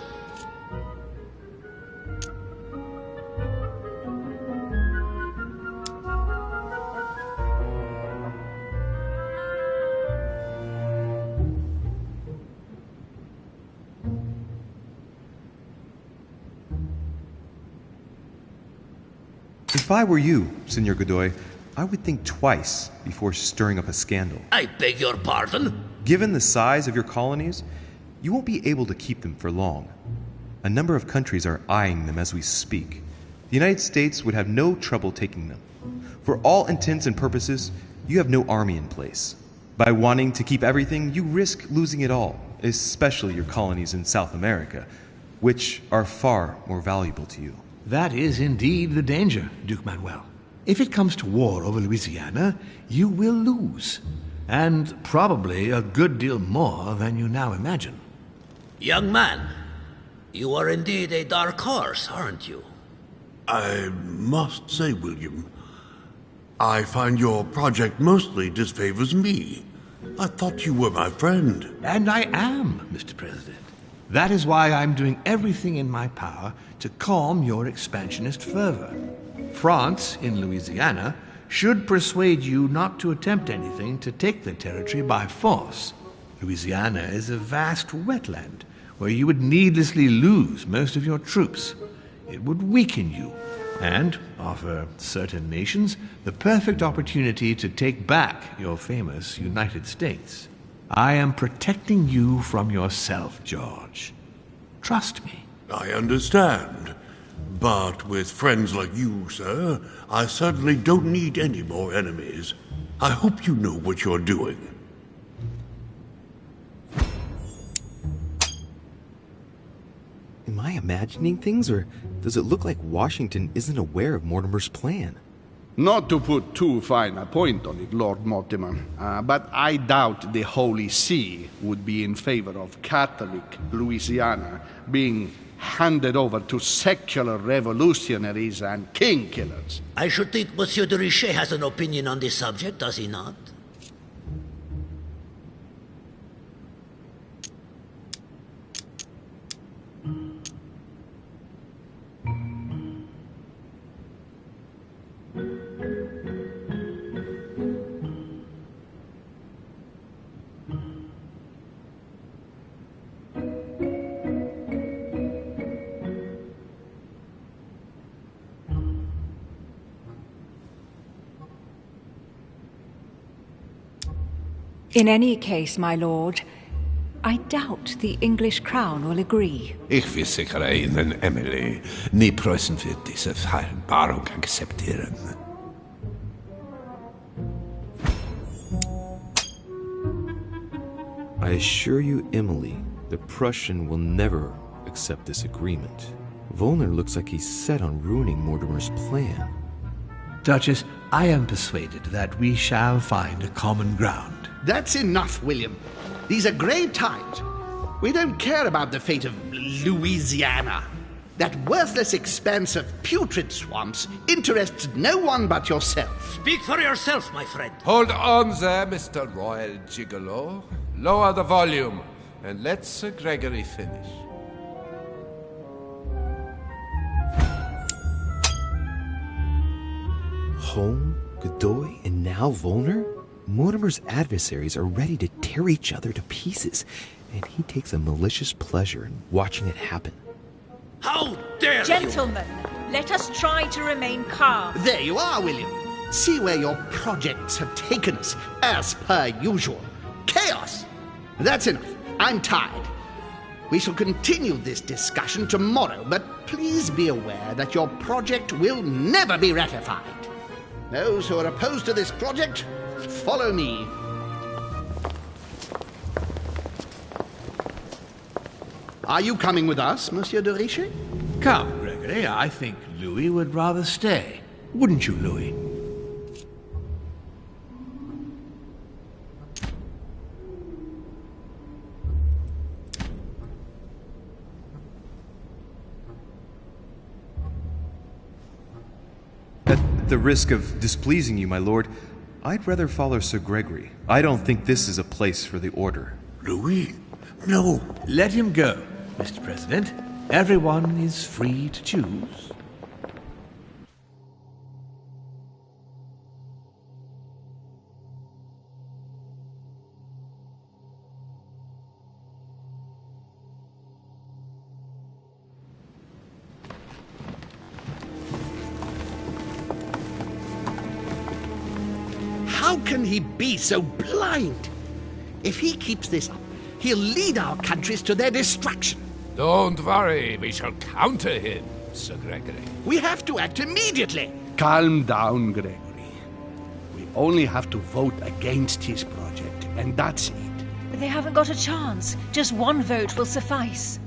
If I were you, Senor Godoy, I would think twice before stirring up a scandal. I beg your pardon? Given the size of your colonies, you won't be able to keep them for long. A number of countries are eyeing them as we speak. The United States would have no trouble taking them. For all intents and purposes, you have no army in place. By wanting to keep everything, you risk losing it all, especially your colonies in South America, which are far more valuable to you. That is indeed the danger, Duke Manuel. If it comes to war over Louisiana, you will lose. And probably a good deal more than you now imagine. Young man, you are indeed a dark horse, aren't you? I must say, William, I find your project mostly disfavors me. I thought you were my friend. And I am, Mr. President. That is why I'm doing everything in my power to calm your expansionist fervor. France, in Louisiana, should persuade you not to attempt anything to take the territory by force. Louisiana is a vast wetland where you would needlessly lose most of your troops. It would weaken you and offer certain nations the perfect opportunity to take back your famous United States. I am protecting you from yourself, George. Trust me. I understand. But with friends like you, sir, I certainly don't need any more enemies. I hope you know what you're doing. Am I imagining things, or does it look like Washington isn't aware of Mortimer's plan? Not to put too fine a point on it, Lord Mortimer, but I doubt the Holy See would be in favor of Catholic Louisiana being handed over to secular revolutionaries and king killers. I should think Monsieur de Richet has an opinion on this subject, does he not? In any case, my lord, I doubt the English crown will agree. Ich versichere Ihnen, Emily, nie Preußen wird diese Vereinbarung akzeptieren. I assure you, Emily, The Prussian will never accept this agreement. Volner looks like he's set on ruining Mortimer's plan. Duchess, I am persuaded that we shall find a common ground. That's enough, William. These are grave times. We don't care about the fate of Louisiana. That worthless expanse of putrid swamps interests no one but yourself. Speak for yourself, my friend. Hold on there, Mr. Royal Gigolo. Lower the volume, and let Sir Gregory finish. Home, Godoy, and now Volner? Mortimer's adversaries are ready to tear each other to pieces, and he takes a malicious pleasure in watching it happen. How dare you! Gentlemen, let us try to remain calm. There you are, William. See where your projects have taken us, as per usual. Chaos! That's enough. I'm tired. We shall continue this discussion tomorrow, but please be aware that your project will never be ratified. Those who are opposed to this project, follow me. Are you coming with us, Monsieur de Richet? Come, Gregory, I think Louis would rather stay. Wouldn't you, Louis? At the risk of displeasing you, my lord, I'd rather follow Sir Gregory. I don't think this is a place for the Order. Louis? No. Let him go, Mr. President. Everyone is free to choose. How can he be so blind? If he keeps this up, he'll lead our countries to their destruction. Don't worry, we shall counter him, Sir Gregory. We have to act immediately. Calm down, Gregory. We only have to vote against his project, and that's it. They haven't got a chance. Just one vote will suffice.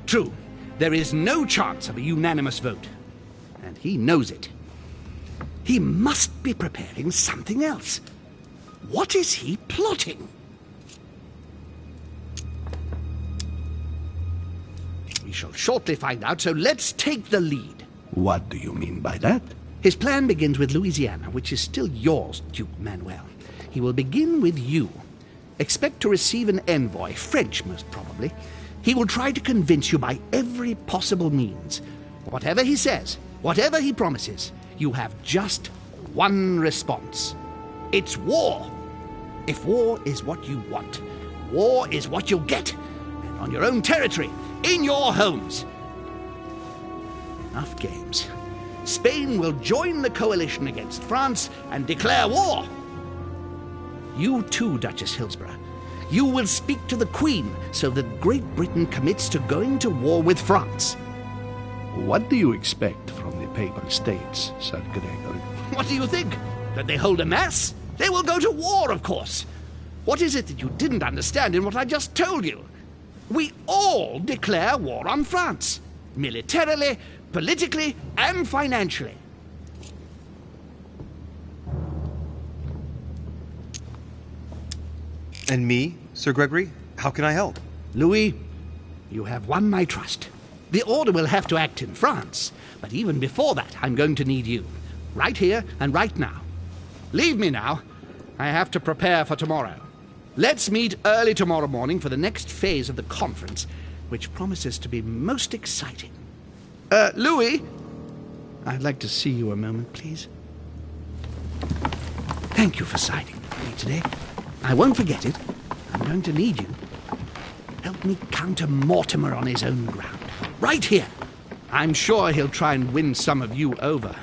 True. There is no chance of a unanimous vote. And he knows it. He must be preparing something else. What is he plotting? We shall shortly find out, so let's take the lead. What do you mean by that? His plan begins with Louisiana, which is still yours, Duke Manuel. He will begin with you. Expect to receive an envoy, French most probably. He will try to convince you by every possible means. Whatever he says, whatever he promises, you have just one response. It's war. If war is what you want, war is what you'll get. And on your own territory, in your homes. Enough games. Spain will join the coalition against France and declare war. You too, Duchess Hillsborough. You will speak to the Queen so that Great Britain commits to going to war with France. What do you expect from the Papal States, Sir Gregory? What do you think? That they hold a mass? They will go to war, of course. What is it that you didn't understand in what I just told you? We all declare war on France. Militarily, politically, and financially. And me, Sir Gregory? How can I help? Louis, you have won my trust. The Order will have to act in France, but even before that, I'm going to need you. Right here and right now. Leave me now. I have to prepare for tomorrow. Let's meet early tomorrow morning for the next phase of the conference, which promises to be most exciting. Louis? I'd like to see you a moment, please. Thank you for siding with me today. I won't forget it. I'm going to need you. Help me counter Mortimer on his own ground. Right here. I'm sure he'll try and win some of you over.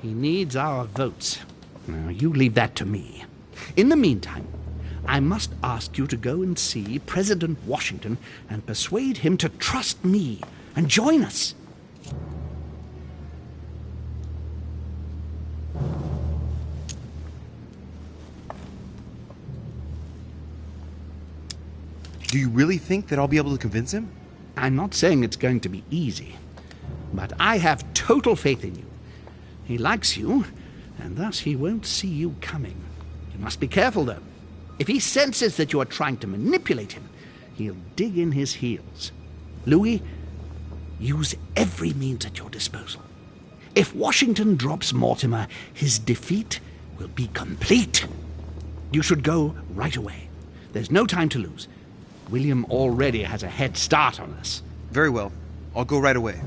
He needs our votes. Now, you leave that to me. In the meantime, I must ask you to go and see President Washington and persuade him to trust me and join us. Do you really think that I'll be able to convince him? I'm not saying it's going to be easy, but I have total faith in you. He likes you, and thus he won't see you coming. You must be careful, though. If he senses that you are trying to manipulate him, he'll dig in his heels. Louis, use every means at your disposal. If Washington drops Mortimer, his defeat will be complete. You should go right away. There's no time to lose. William already has a head start on us. Very well. I'll go right away.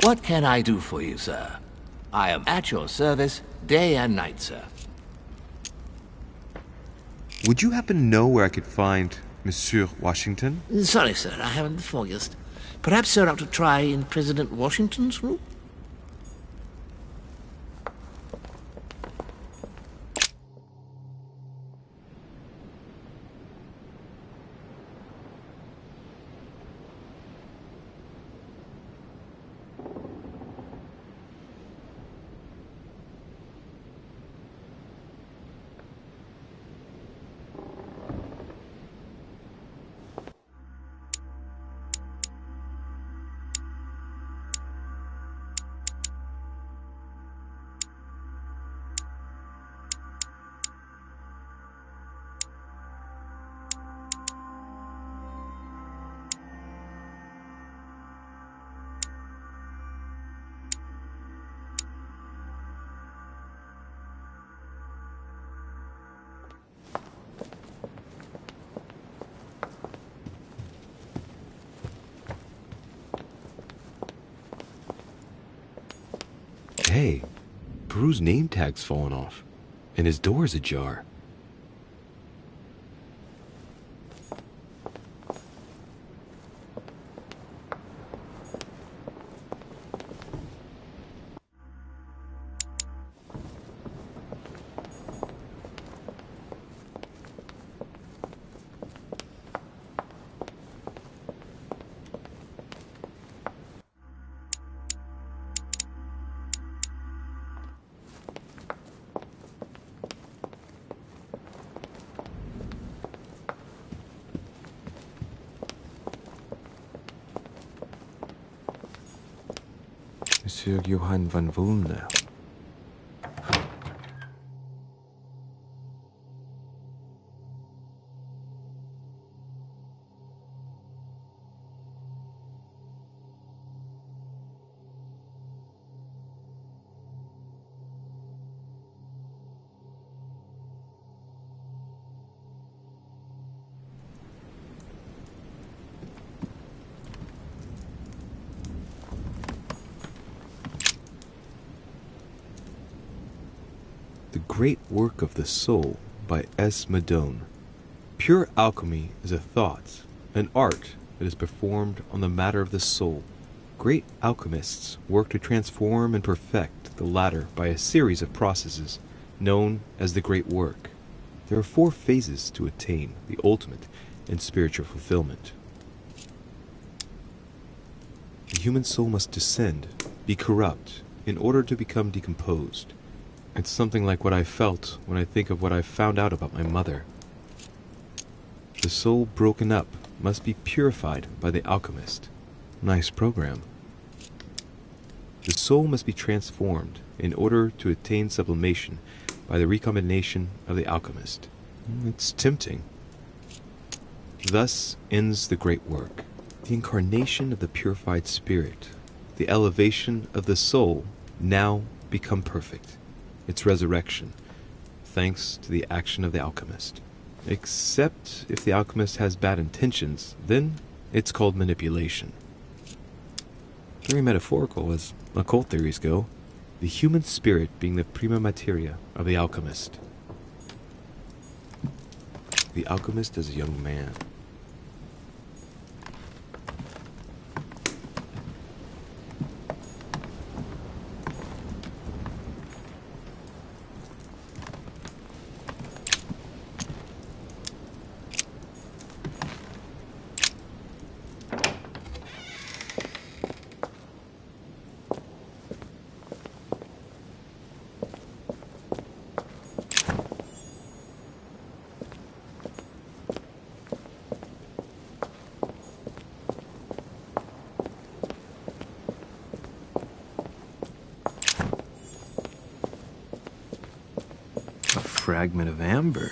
What can I do for you, sir? I am at your service day and night, sir. Would you happen to know where I could find Monsieur Washington? Sorry, sir, I haven't the foggiest. Perhaps, sir, ought to try in President Washington's room? Hey, Peru's name tag's fallen off, and his door's ajar. Monsieur Johann van Vulner. The Great Work of the Soul by S. Madone. Pure alchemy is a thought, an art that is performed on the matter of the soul. Great alchemists work to transform and perfect the latter by a series of processes known as the Great Work. There are 4 phases to attain the ultimate in spiritual fulfillment. The human soul must descend, be corrupt, in order to become decomposed. It's something like what I felt when I think of what I found out about my mother. The soul broken up must be purified by the alchemist. Nice program. The soul must be transformed in order to attain sublimation by the recombination of the alchemist. It's tempting. Thus ends the great work. The incarnation of the purified spirit, the elevation of the soul, now become perfect. Its resurrection, thanks to the action of the alchemist. Except if the alchemist has bad intentions, then It's called manipulation. Very metaphorical as occult theories go, the human spirit being the prima materia of the alchemist. The alchemist is a young man. Fragment of amber.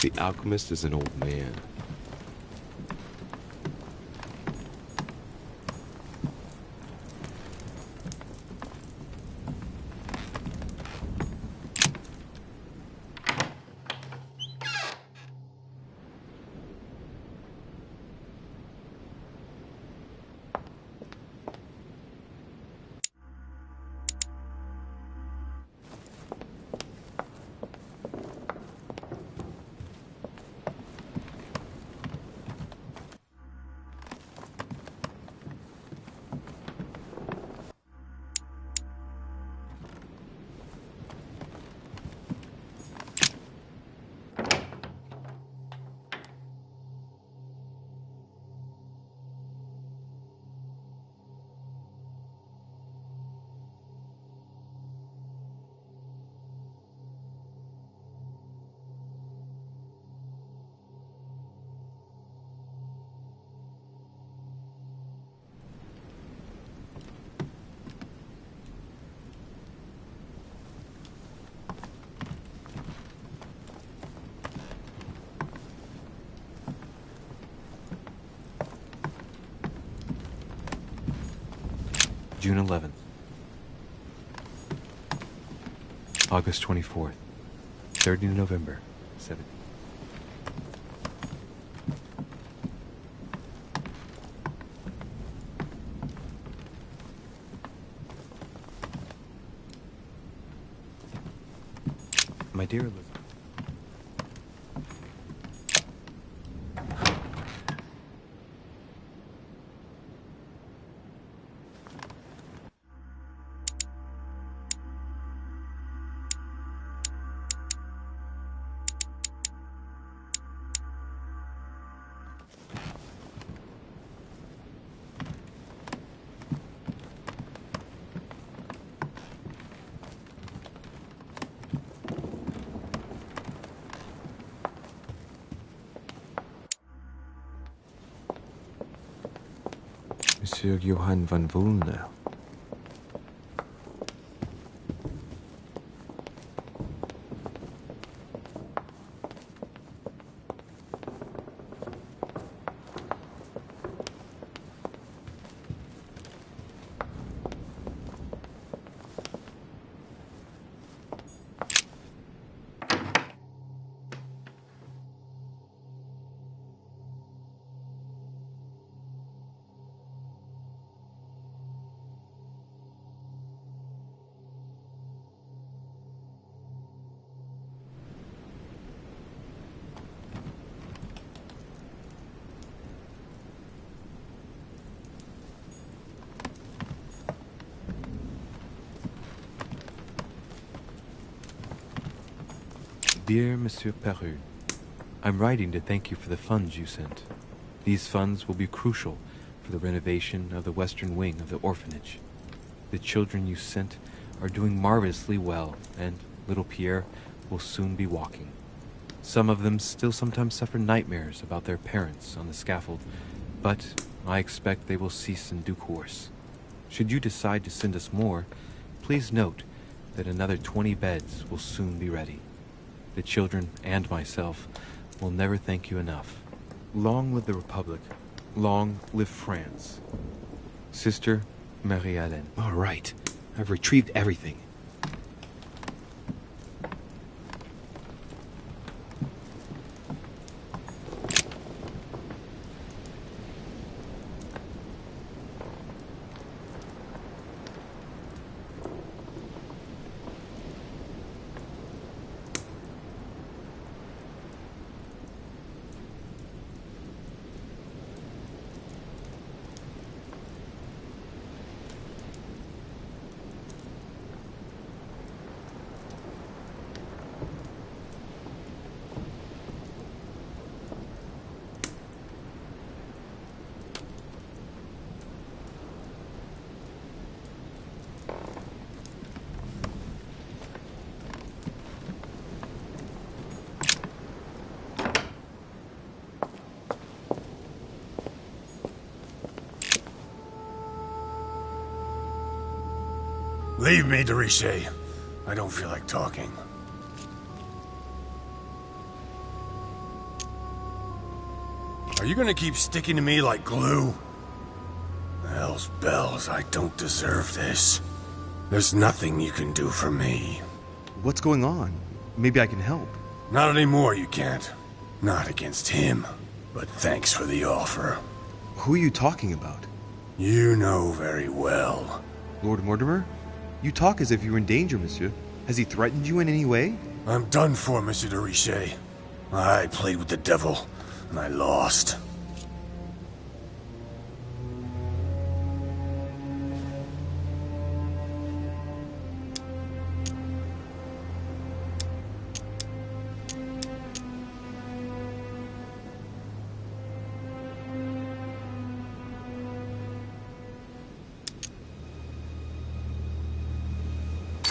The alchemist is an old man. June 11th. August 24th. 30 November 7th. My dear Elizabeth. Monsieur Johann van Vulner. Dear Monsieur Peru, I'm writing to thank you for the funds you sent. These funds will be crucial for the renovation of the western wing of the orphanage. The children you sent are doing marvelously well, and little Pierre will soon be walking. Some of them still sometimes suffer nightmares about their parents on the scaffold, but I expect they will cease in due course. Should you decide to send us more, please note that another 20 beds will soon be ready. The children and myself will never thank you enough. Long live the Republic. Long live France. Sister Marie-Hélène. All right. I've retrieved everything. Leave me, de Richet. I don't feel like talking. Are you gonna keep sticking to me like glue? Hell's bells, I don't deserve this. There's nothing you can do for me. What's going on? Maybe I can help. Not anymore, you can't. Not against him. But thanks for the offer. Who are you talking about? You know very well. Lord Mortimer? You talk as if you were in danger, monsieur. Has he threatened you in any way? I'm done for, Monsieur de Richet. I played with the devil, and I lost.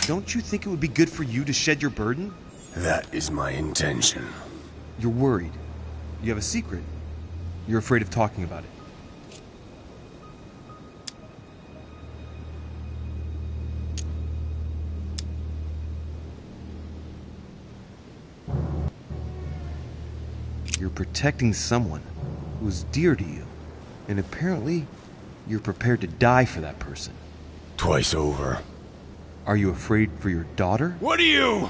Don't you think it would be good for you to shed your burden? That is my intention. You're worried. You have a secret. You're afraid of talking about it. You're protecting someone who is dear to you, and apparently you're prepared to die for that person. Twice over. Are you afraid for your daughter? What are you?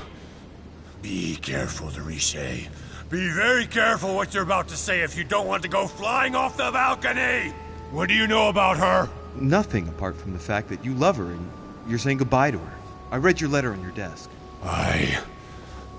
Be careful, de Richet. Be very careful what you're about to say if you don't want to go flying off the balcony! What do you know about her? Nothing apart from the fact that you love her and you're saying goodbye to her. I read your letter on your desk. I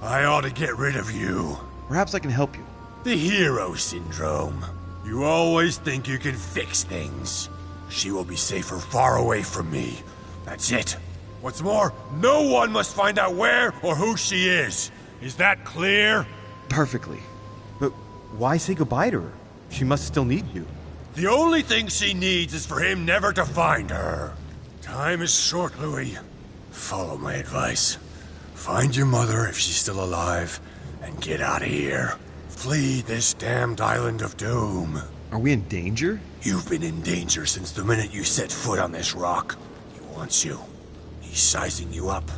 ought to get rid of you. Perhaps I can help you. The hero syndrome. You always think you can fix things. She will be safer far away from me. That's it. What's more, no one must find out where or who she is. Is that clear? Perfectly. But why say goodbye to her? She must still need you. The only thing she needs is for him never to find her. Time is short, Louis. Follow my advice. Find your mother if she's still alive, and get out of here. Flee this damned island of doom. Are we in danger? You've been in danger since the minute you set foot on this rock. He wants you. He's sizing you up.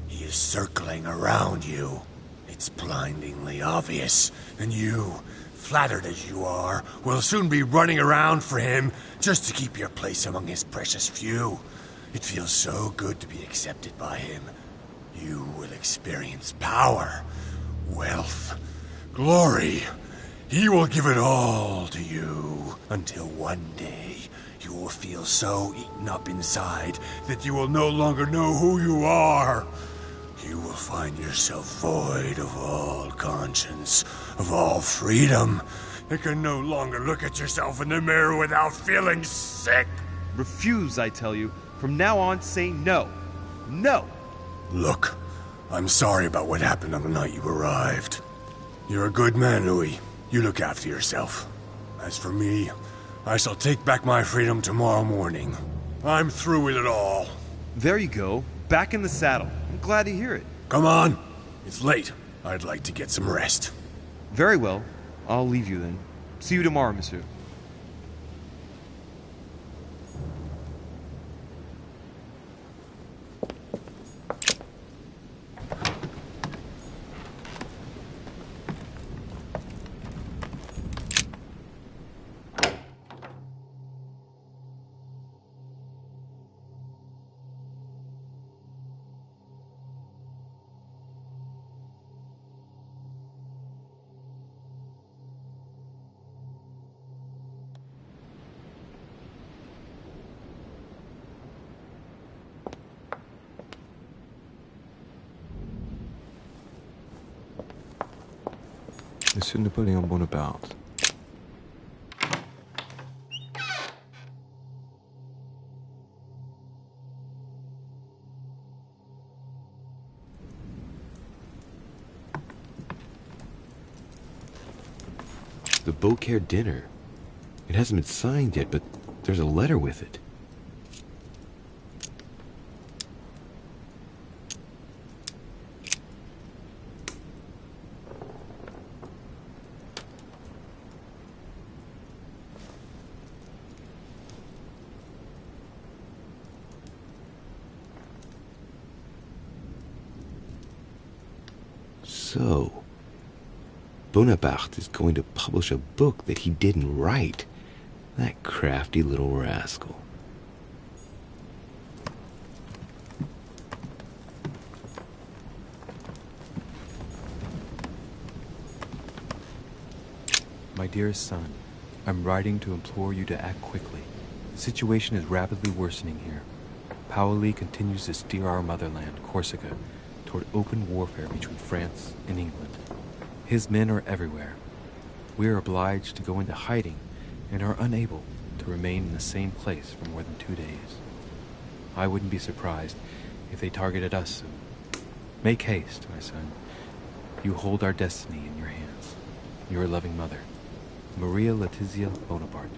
He is circling around you. It's blindingly obvious. And you, flattered as you are, will soon be running around for him just to keep your place among his precious few. It feels so good to be accepted by him. You will experience power, wealth, glory. He will give it all to you until one day you will feel so eaten up inside that you will no longer know who you are. You will find yourself void of all conscience, of all freedom, and can no longer look at yourself in the mirror without feeling sick. Refuse, I tell you. From now on, say no. No! Look, I'm sorry about what happened on the night you arrived. You're a good man, Louis. You look after yourself. As for me, I shall take back my freedom tomorrow morning. I'm through with it all. There you go. Back in the saddle. I'm glad to hear it. Come on. It's late. I'd like to get some rest. Very well. I'll leave you then. See you tomorrow, monsieur. Monsieur Napoleon Bonaparte. The Beaucaire dinner. It hasn't been signed yet, but there's a letter with it. So, Bonaparte is going to publish a book that he didn't write. That crafty little rascal. My dearest son, I'm writing to implore you to act quickly. The situation is rapidly worsening here. Paoli continues to steer our motherland, Corsica, toward open warfare between France and England. His men are everywhere. We are obliged to go into hiding and are unable to remain in the same place for more than 2 days. I wouldn't be surprised if they targeted us soon. Make haste, my son. You hold our destiny in your hands. Your loving mother, Maria Letizia Bonaparte.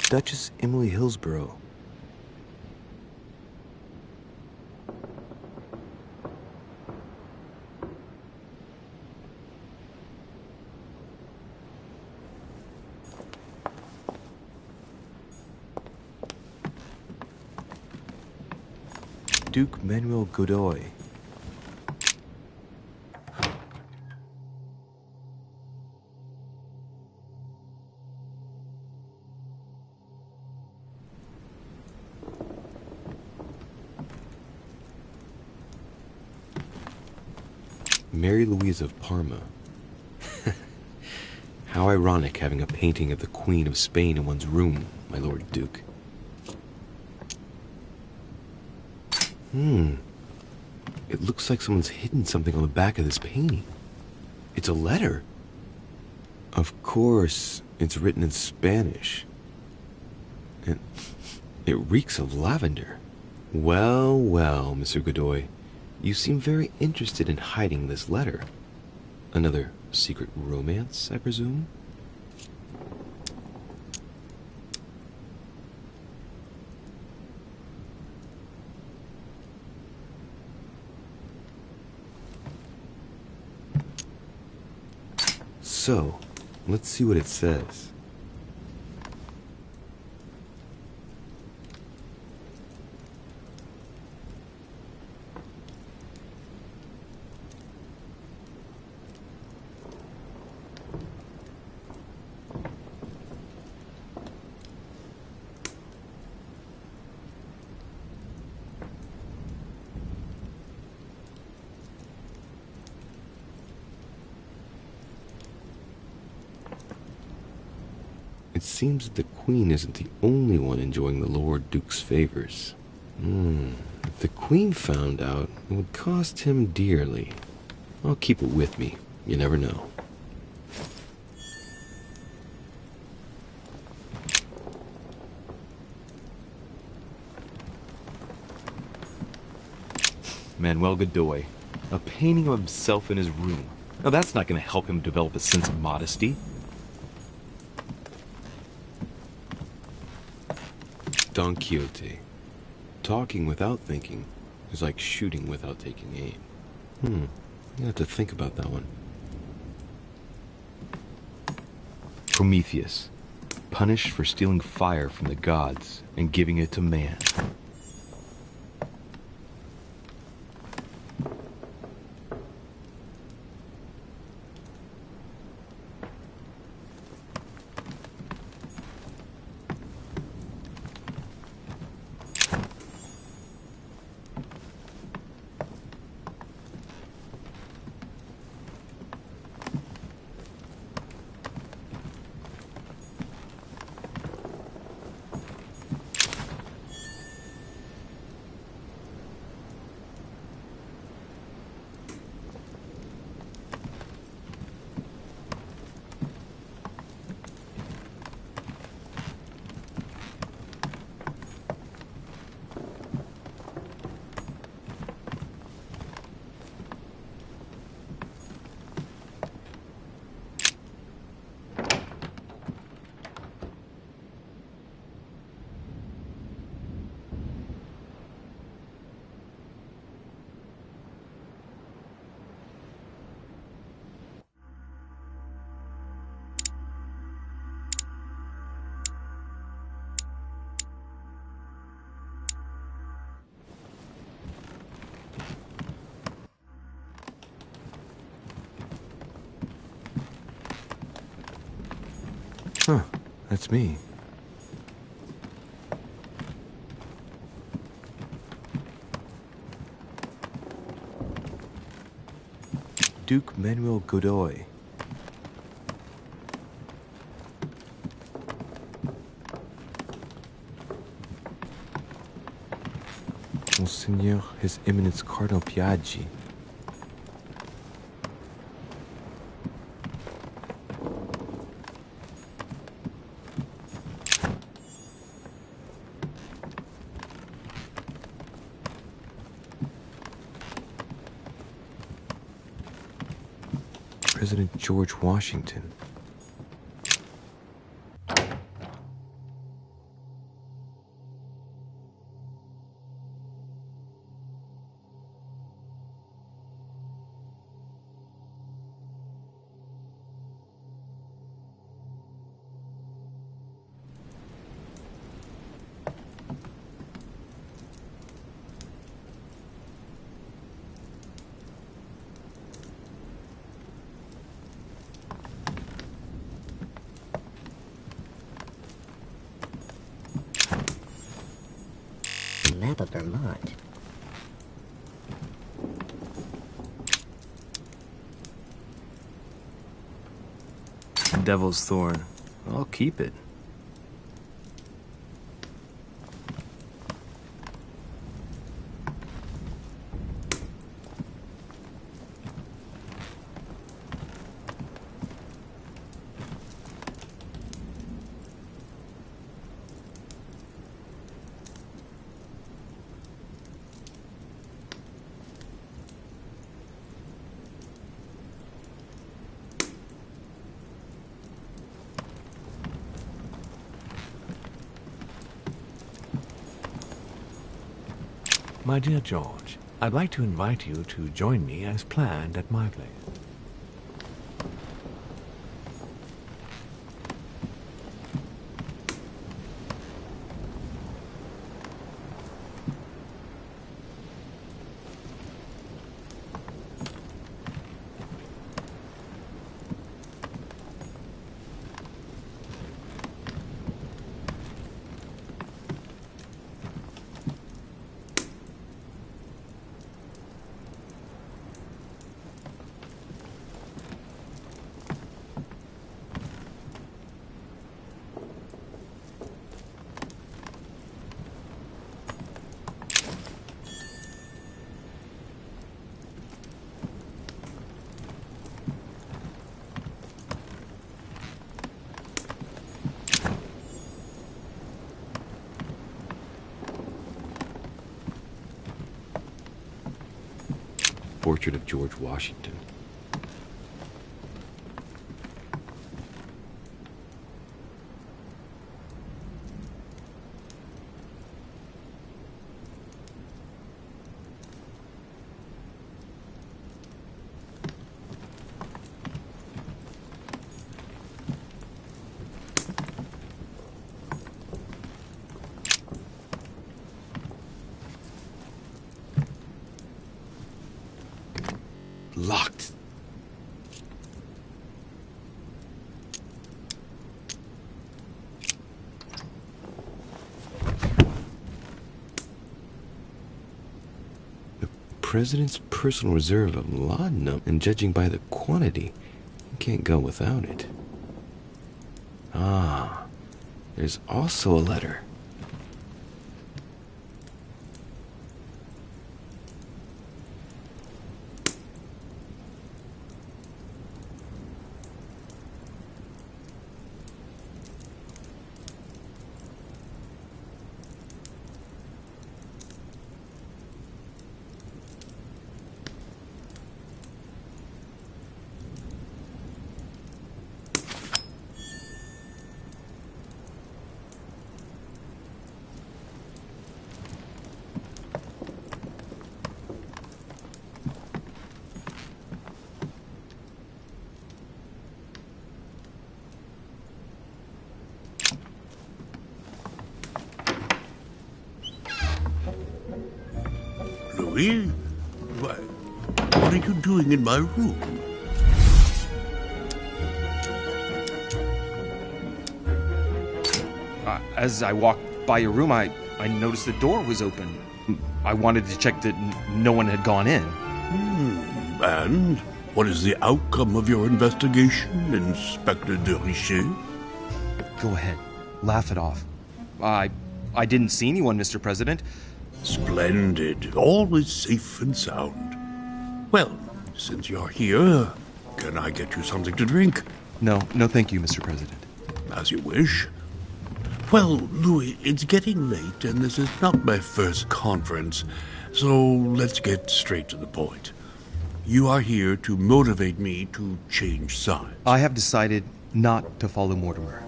Duchess Emily Hillsborough. Duke Manuel Godoy. Mary Louise of Parma. How ironic having a painting of the Queen of Spain in one's room, my Lord Duke. It looks like someone's hidden something on the back of this painting. It's a letter. Of course, it's written in Spanish. And it reeks of lavender. Well, well, Monsieur Godoy. You seem very interested in hiding this letter. Another secret romance, I presume? So, let's see what it says. It seems that the Queen isn't the only one enjoying the Lord Duke's favors. If the Queen found out, it would cost him dearly. I'll keep it with me. You never know. Manuel Godoy. A painting of himself in his room. Now that's not going to help him develop a sense of modesty. Don Quixote. Talking without thinking is like shooting without taking aim. You have to think about that one. Prometheus. Punished for stealing fire from the gods and giving it to man. Huh, that's me. Duke Manuel Godoy. Monseigneur, His Eminence Cardinal Piaggi. President George Washington. Map of Vermont. Devil's Thorn. I'll keep it. My dear George, I'd like to invite you to join me as planned at my place. portrait of George Washington. Locked. The president's personal reserve of laudanum, and judging by the quantity, you can't go without it. Ah, there's also a letter. Louis? What are you doing in my room? As I walked by your room, I noticed the door was open. I wanted to check that no one had gone in. And what is the outcome of your investigation, Inspector de Richet? Go ahead. Laugh it off. I didn't see anyone, Mr. President. Splendid. All is safe and sound. Well, since you're here, can I get you something to drink? No, thank you, Mr. President. As you wish. Well, Louis, it's getting late, and this is not my first conference, so let's get straight to the point. You are here to motivate me to change sides. I have decided not to follow Mortimer.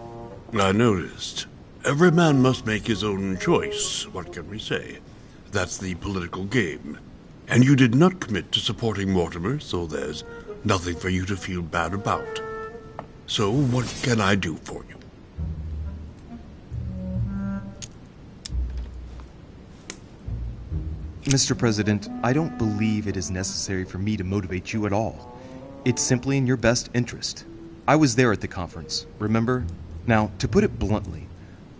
I noticed. Every man must make his own choice. What can we say? That's the political game. And you did not commit to supporting Mortimer, so there's nothing for you to feel bad about. So what can I do for you? Mr. President, I don't believe it is necessary for me to motivate you at all. It's simply in your best interest. I was there at the conference, remember? Now, to put it bluntly,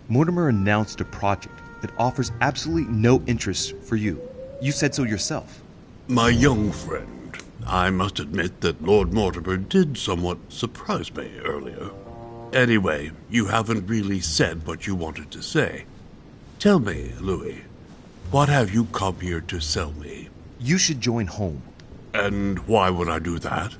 Mortimer announced a project that offers absolutely no interest for you. You said so yourself. My young friend, I must admit that Lord Mortimer did somewhat surprise me earlier. Anyway, you haven't really said what you wanted to say. Tell me, Louis, what have you come here to sell me? You should join home. And why would I do that?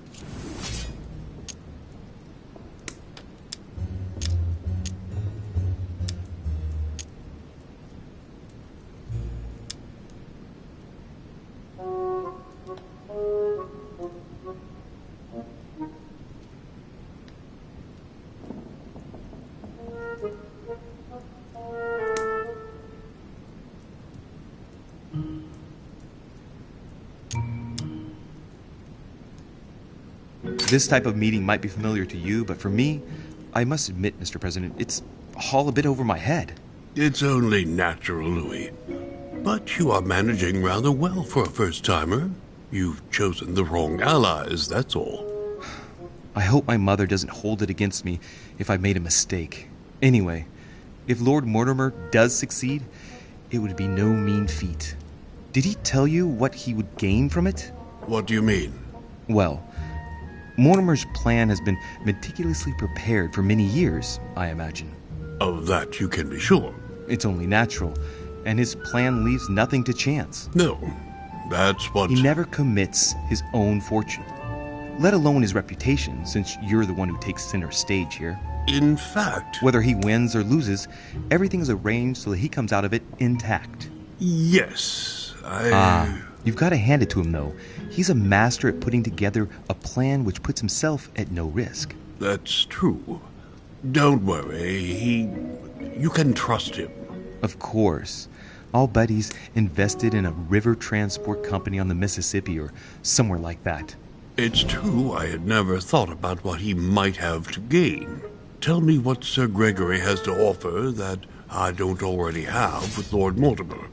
This type of meeting might be familiar to you, but for me, I must admit, Mr. President, it's all a bit over my head. It's only natural, Louis. But you are managing rather well for a first-timer. You've chosen the wrong allies, that's all. I hope my mother doesn't hold it against me if I made a mistake. Anyway, if Lord Mortimer does succeed, it would be no mean feat. Did he tell you what he would gain from it? What do you mean? Well, Mortimer's plan has been meticulously prepared for many years, I imagine. Of that you can be sure. It's only natural, and his plan leaves nothing to chance. No, that's what... He never commits his own fortune, let alone his reputation, since you're the one who takes center stage here. In fact... Whether he wins or loses, everything is arranged so that he comes out of it intact. Yes, You've got to hand it to him, though. He's a master at putting together a plan which puts himself at no risk. That's true. Don't worry, you can trust him. Of course. I'll bet he's invested in a river transport company on the Mississippi or somewhere like that. It's true I had never thought about what he might have to gain. Tell me what Sir Gregory has to offer that I don't already have with Lord Mortimer.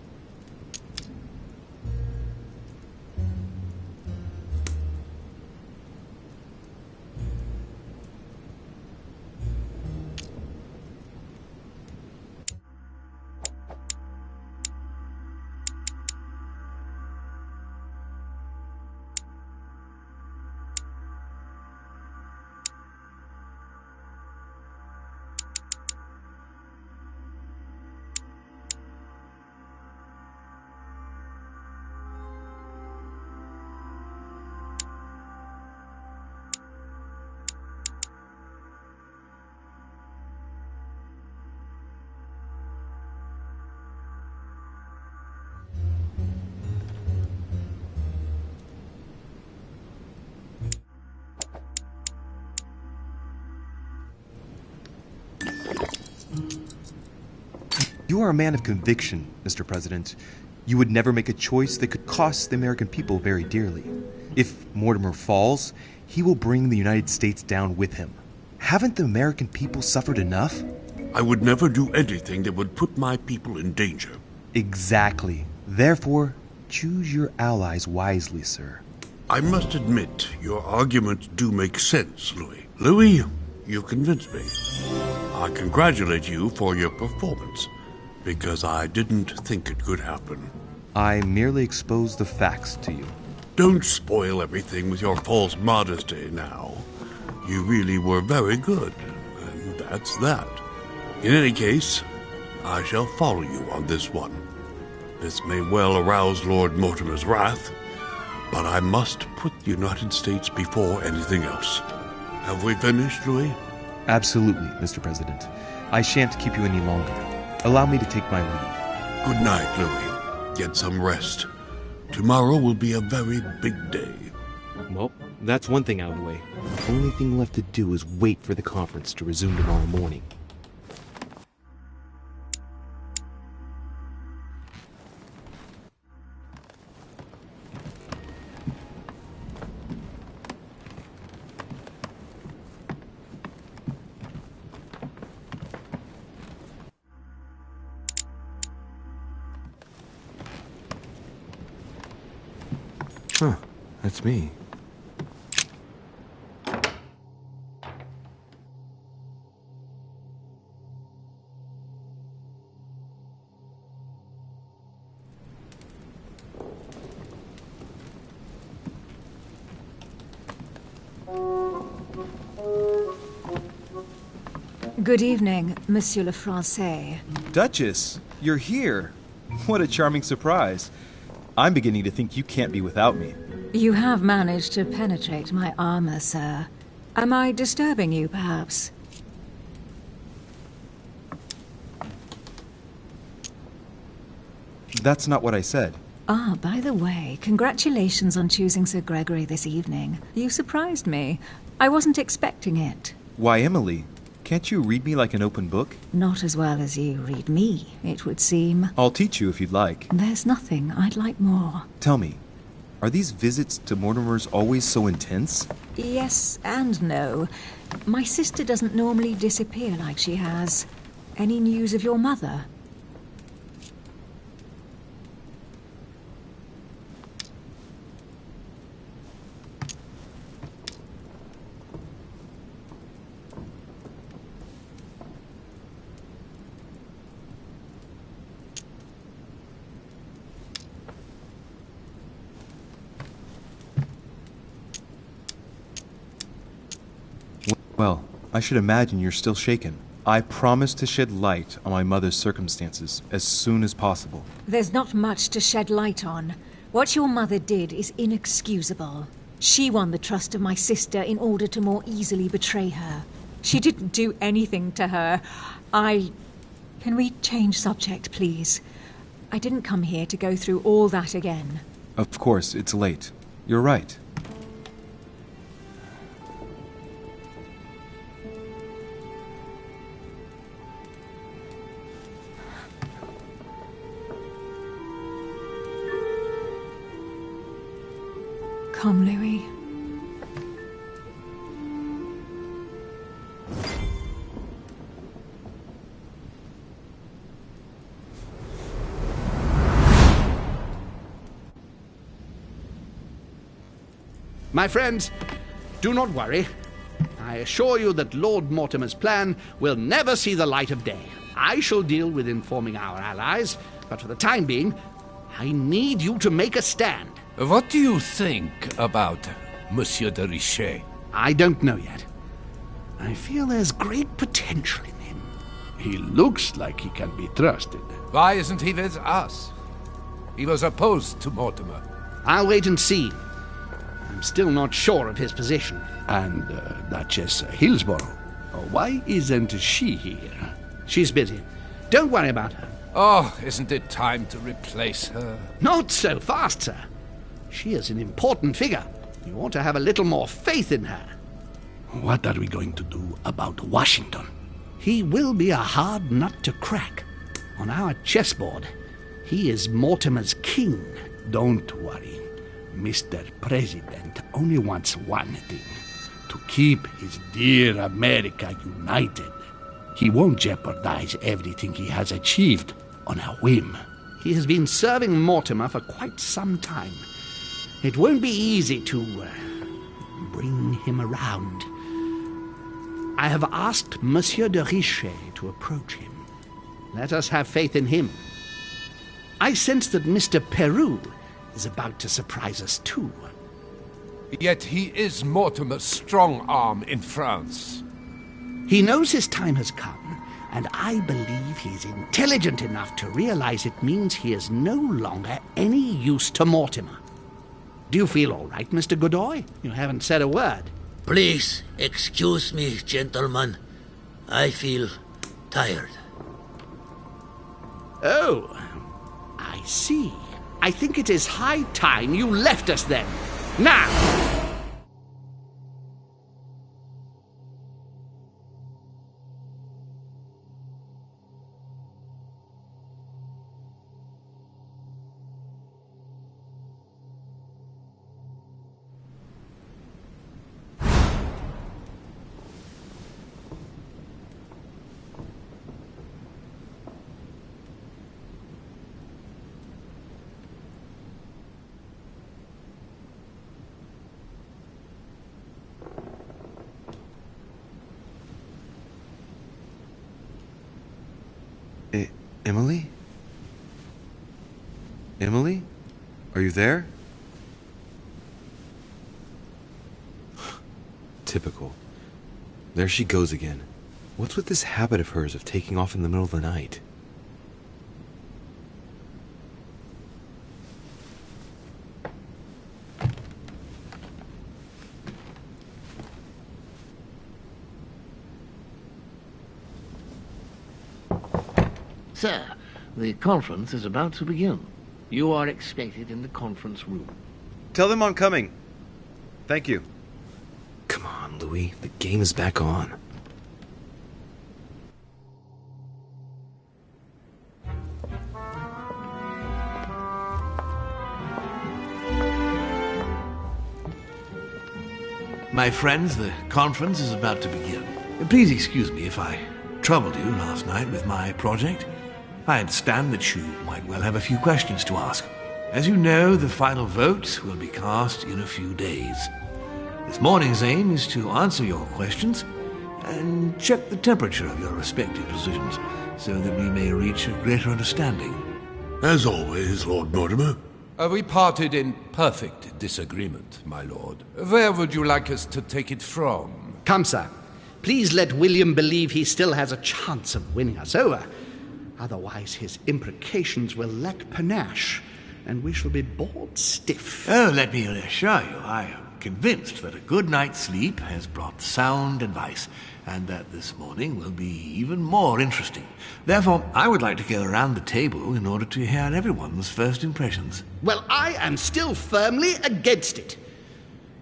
You are a man of conviction, Mr. President. You would never make a choice that could cost the American people very dearly. If Mortimer falls, he will bring the United States down with him. Haven't the American people suffered enough? I would never do anything that would put my people in danger. Exactly. Therefore, choose your allies wisely, sir. I must admit, your arguments do make sense, Louis. Louis, you convinced me. I congratulate you for your performance, because I didn't think it could happen. I merely exposed the facts to you. Don't spoil everything with your false modesty now. You really were very good, and that's that. In any case, I shall follow you on this one. This may well arouse Lord Mortimer's wrath, but I must put the United States before anything else. Have we finished, Louis? Absolutely, Mr. President. I shan't keep you any longer. Allow me to take my leave. Good night, Louis. Get some rest. Tomorrow will be a very big day. Well, that's one thing out of the way. The only thing left to do is wait for the conference to resume tomorrow morning. Huh, that's me. Good evening, Monsieur le Français. Duchess, you're here. What a charming surprise. I'm beginning to think you can't be without me. You have managed to penetrate my armor, sir. Am I disturbing you, perhaps? That's not what I said. Ah, by the way, congratulations on choosing Sir Gregory this evening. You surprised me. I wasn't expecting it. Why, Emily, can't you read me like an open book? Not as well as you read me, it would seem. I'll teach you if you'd like. There's nothing I'd like more. Tell me, are these visits to Mortimer's always so intense? Yes and no. My sister doesn't normally disappear like she has. Any news of your mother? Well, I should imagine you're still shaken. I promise to shed light on my mother's circumstances as soon as possible. There's not much to shed light on. What your mother did is inexcusable. She won the trust of my sister in order to more easily betray her. She didn't do anything to her. Can we change subject, please? I didn't come here to go through all that again. Of course, it's late. You're right. Come, Louis. My friends, do not worry. I assure you that Lord Mortimer's plan will never see the light of day. I shall deal with informing our allies, but for the time being, I need you to make a stand. What do you think about Monsieur de Richet? I don't know yet. I feel there's great potential in him. He looks like he can be trusted. Why isn't he with us? He was opposed to Mortimer. I'll wait and see. I'm still not sure of his position. And Duchess Hillsborough. Why isn't she here? She's busy. Don't worry about her. Oh, isn't it time to replace her? Not so fast, sir. She is an important figure. You ought to have a little more faith in her. What are we going to do about Washington? He will be a hard nut to crack. On our chessboard, he is Mortimer's king. Don't worry. Mr. President only wants one thing: to keep his dear America united. He won't jeopardize everything he has achieved on a whim. He has been serving Mortimer for quite some time. It won't be easy to bring him around. I have asked Monsieur de Richet to approach him. Let us have faith in him. I sense that Mr. Peru is about to surprise us too. Yet he is Mortimer's strong arm in France. He knows his time has come, and I believe he's intelligent enough to realize it means he is no longer any use to Mortimer. Do you feel all right, Mr. Godoy? You haven't said a word. Please, excuse me, gentlemen. I feel tired. Oh, I see. I think it is high time you left us then. Now! Emily? Emily? Are you there? Typical. There she goes again. What's with this habit of hers of taking off in the middle of the night? Sir, the conference is about to begin. You are expected in the conference room. Tell them I'm coming. Thank you. Come on, Louis. The game is back on. My friends, the conference is about to begin. Please excuse me if I troubled you last night with my project. I understand that you might well have a few questions to ask. As you know, the final vote will be cast in a few days. This morning's aim is to answer your questions and check the temperature of your respective positions so that we may reach a greater understanding. As always, Lord Mortimer. We parted in perfect disagreement, my lord. Where would you like us to take it from? Come, sir. Please let William believe he still has a chance of winning us over. Otherwise, his imprecations will lack panache, and we shall be bored stiff. Oh, let me assure you, I am convinced that a good night's sleep has brought sound advice, and that this morning will be even more interesting. Therefore, I would like to go around the table in order to hear everyone's first impressions. Well, I am still firmly against it.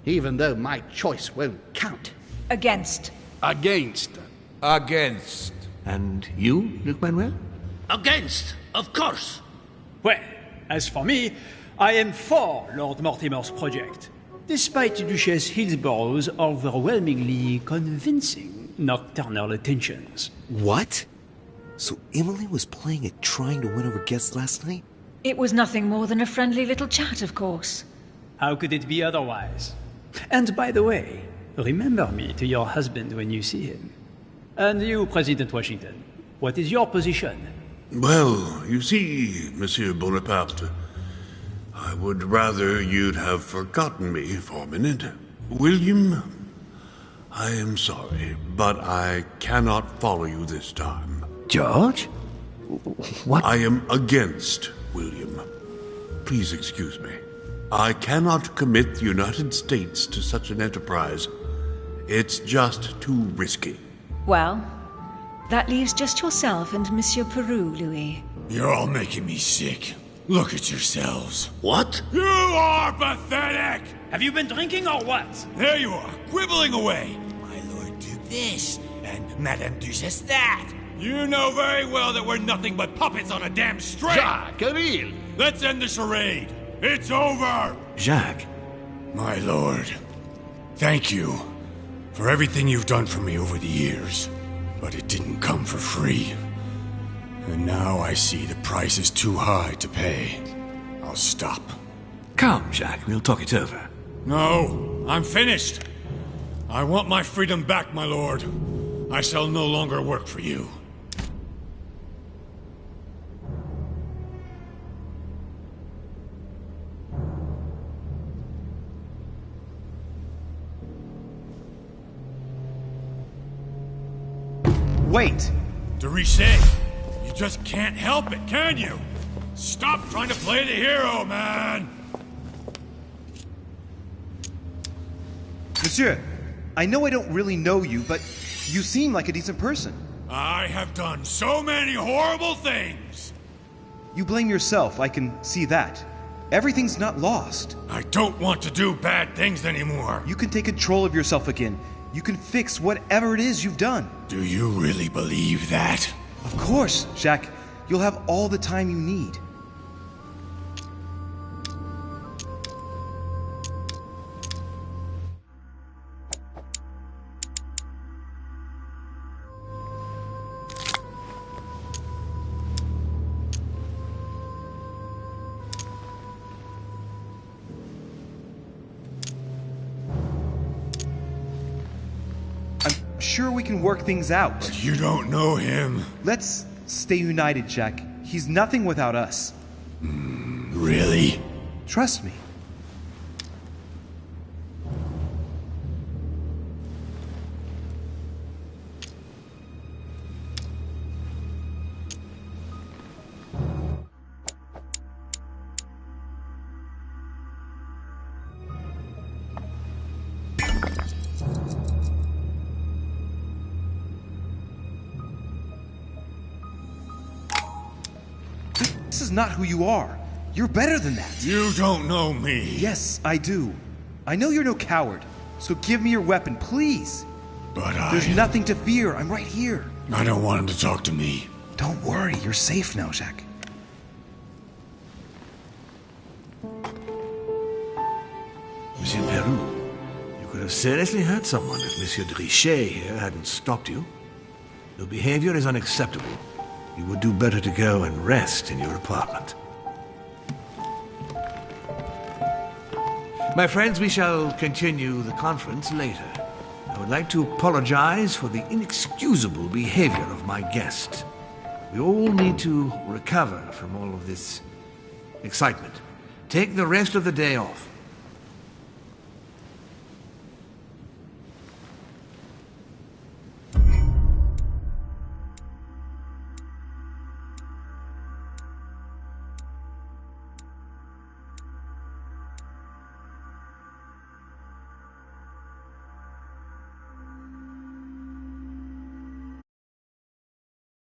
Even though my choice won't count. Against. Against. Against. And you, Luc Manuel? Against, of course. Well, as for me, I am for Lord Mortimer's project, despite Duchess Hillsborough's overwhelmingly convincing nocturnal attentions. What? So Emily was playing at trying to win over guests last night? It was nothing more than a friendly little chat, of course. How could it be otherwise? And by the way, remember me to your husband when you see him. And you, President Washington, what is your position? Well, you see, Monsieur Bonaparte, I would rather you'd have forgotten me for a minute. William, I am sorry, but I cannot follow you this time. George? What? I am against William. Please excuse me. I cannot commit the United States to such an enterprise. It's just too risky. Well, that leaves just yourself and Monsieur Peru, Louis. You're all making me sick. Look at yourselves. What? You are pathetic! Have you been drinking or what? There you are, quibbling away. My Lord Duke this, and Madame Duchess that. You know very well that we're nothing but puppets on a damn string. GatoMiguel! Let's end the charade. It's over! Jacques. My lord, thank you for everything you've done for me over the years. But it didn't come for free. And now I see the price is too high to pay. I'll stop. Come, Jacques, we'll talk it over. No, I'm finished. I want my freedom back, my lord. I shall no longer work for you. Wait! De Richet, you just can't help it, can you? Stop trying to play the hero, man! Monsieur, I know I don't really know you, but you seem like a decent person. I have done so many horrible things! You blame yourself, I can see that. Everything's not lost. I don't want to do bad things anymore. You can take control of yourself again. You can fix whatever it is you've done. Do you really believe that? Of course, Jacques. You'll have all the time you need. Sure we can work things out. But you don't know him. Let's stay united, Jack. He's nothing without us. Really? Trust me. This is not who you are. You're better than that. You don't know me. Yes, I do. I know you're no coward, so give me your weapon, please. But There's nothing to fear. I'm right here. I don't want him to talk to me. Don't worry. You're safe now, Jacques. Monsieur Peru, you could have seriously hurt someone if Monsieur de Richet here hadn't stopped you. Your behavior is unacceptable. You would do better to go and rest in your apartment. My friends, we shall continue the conference later. I would like to apologize for the inexcusable behavior of my guest. We all need to recover from all of this excitement. Take the rest of the day off.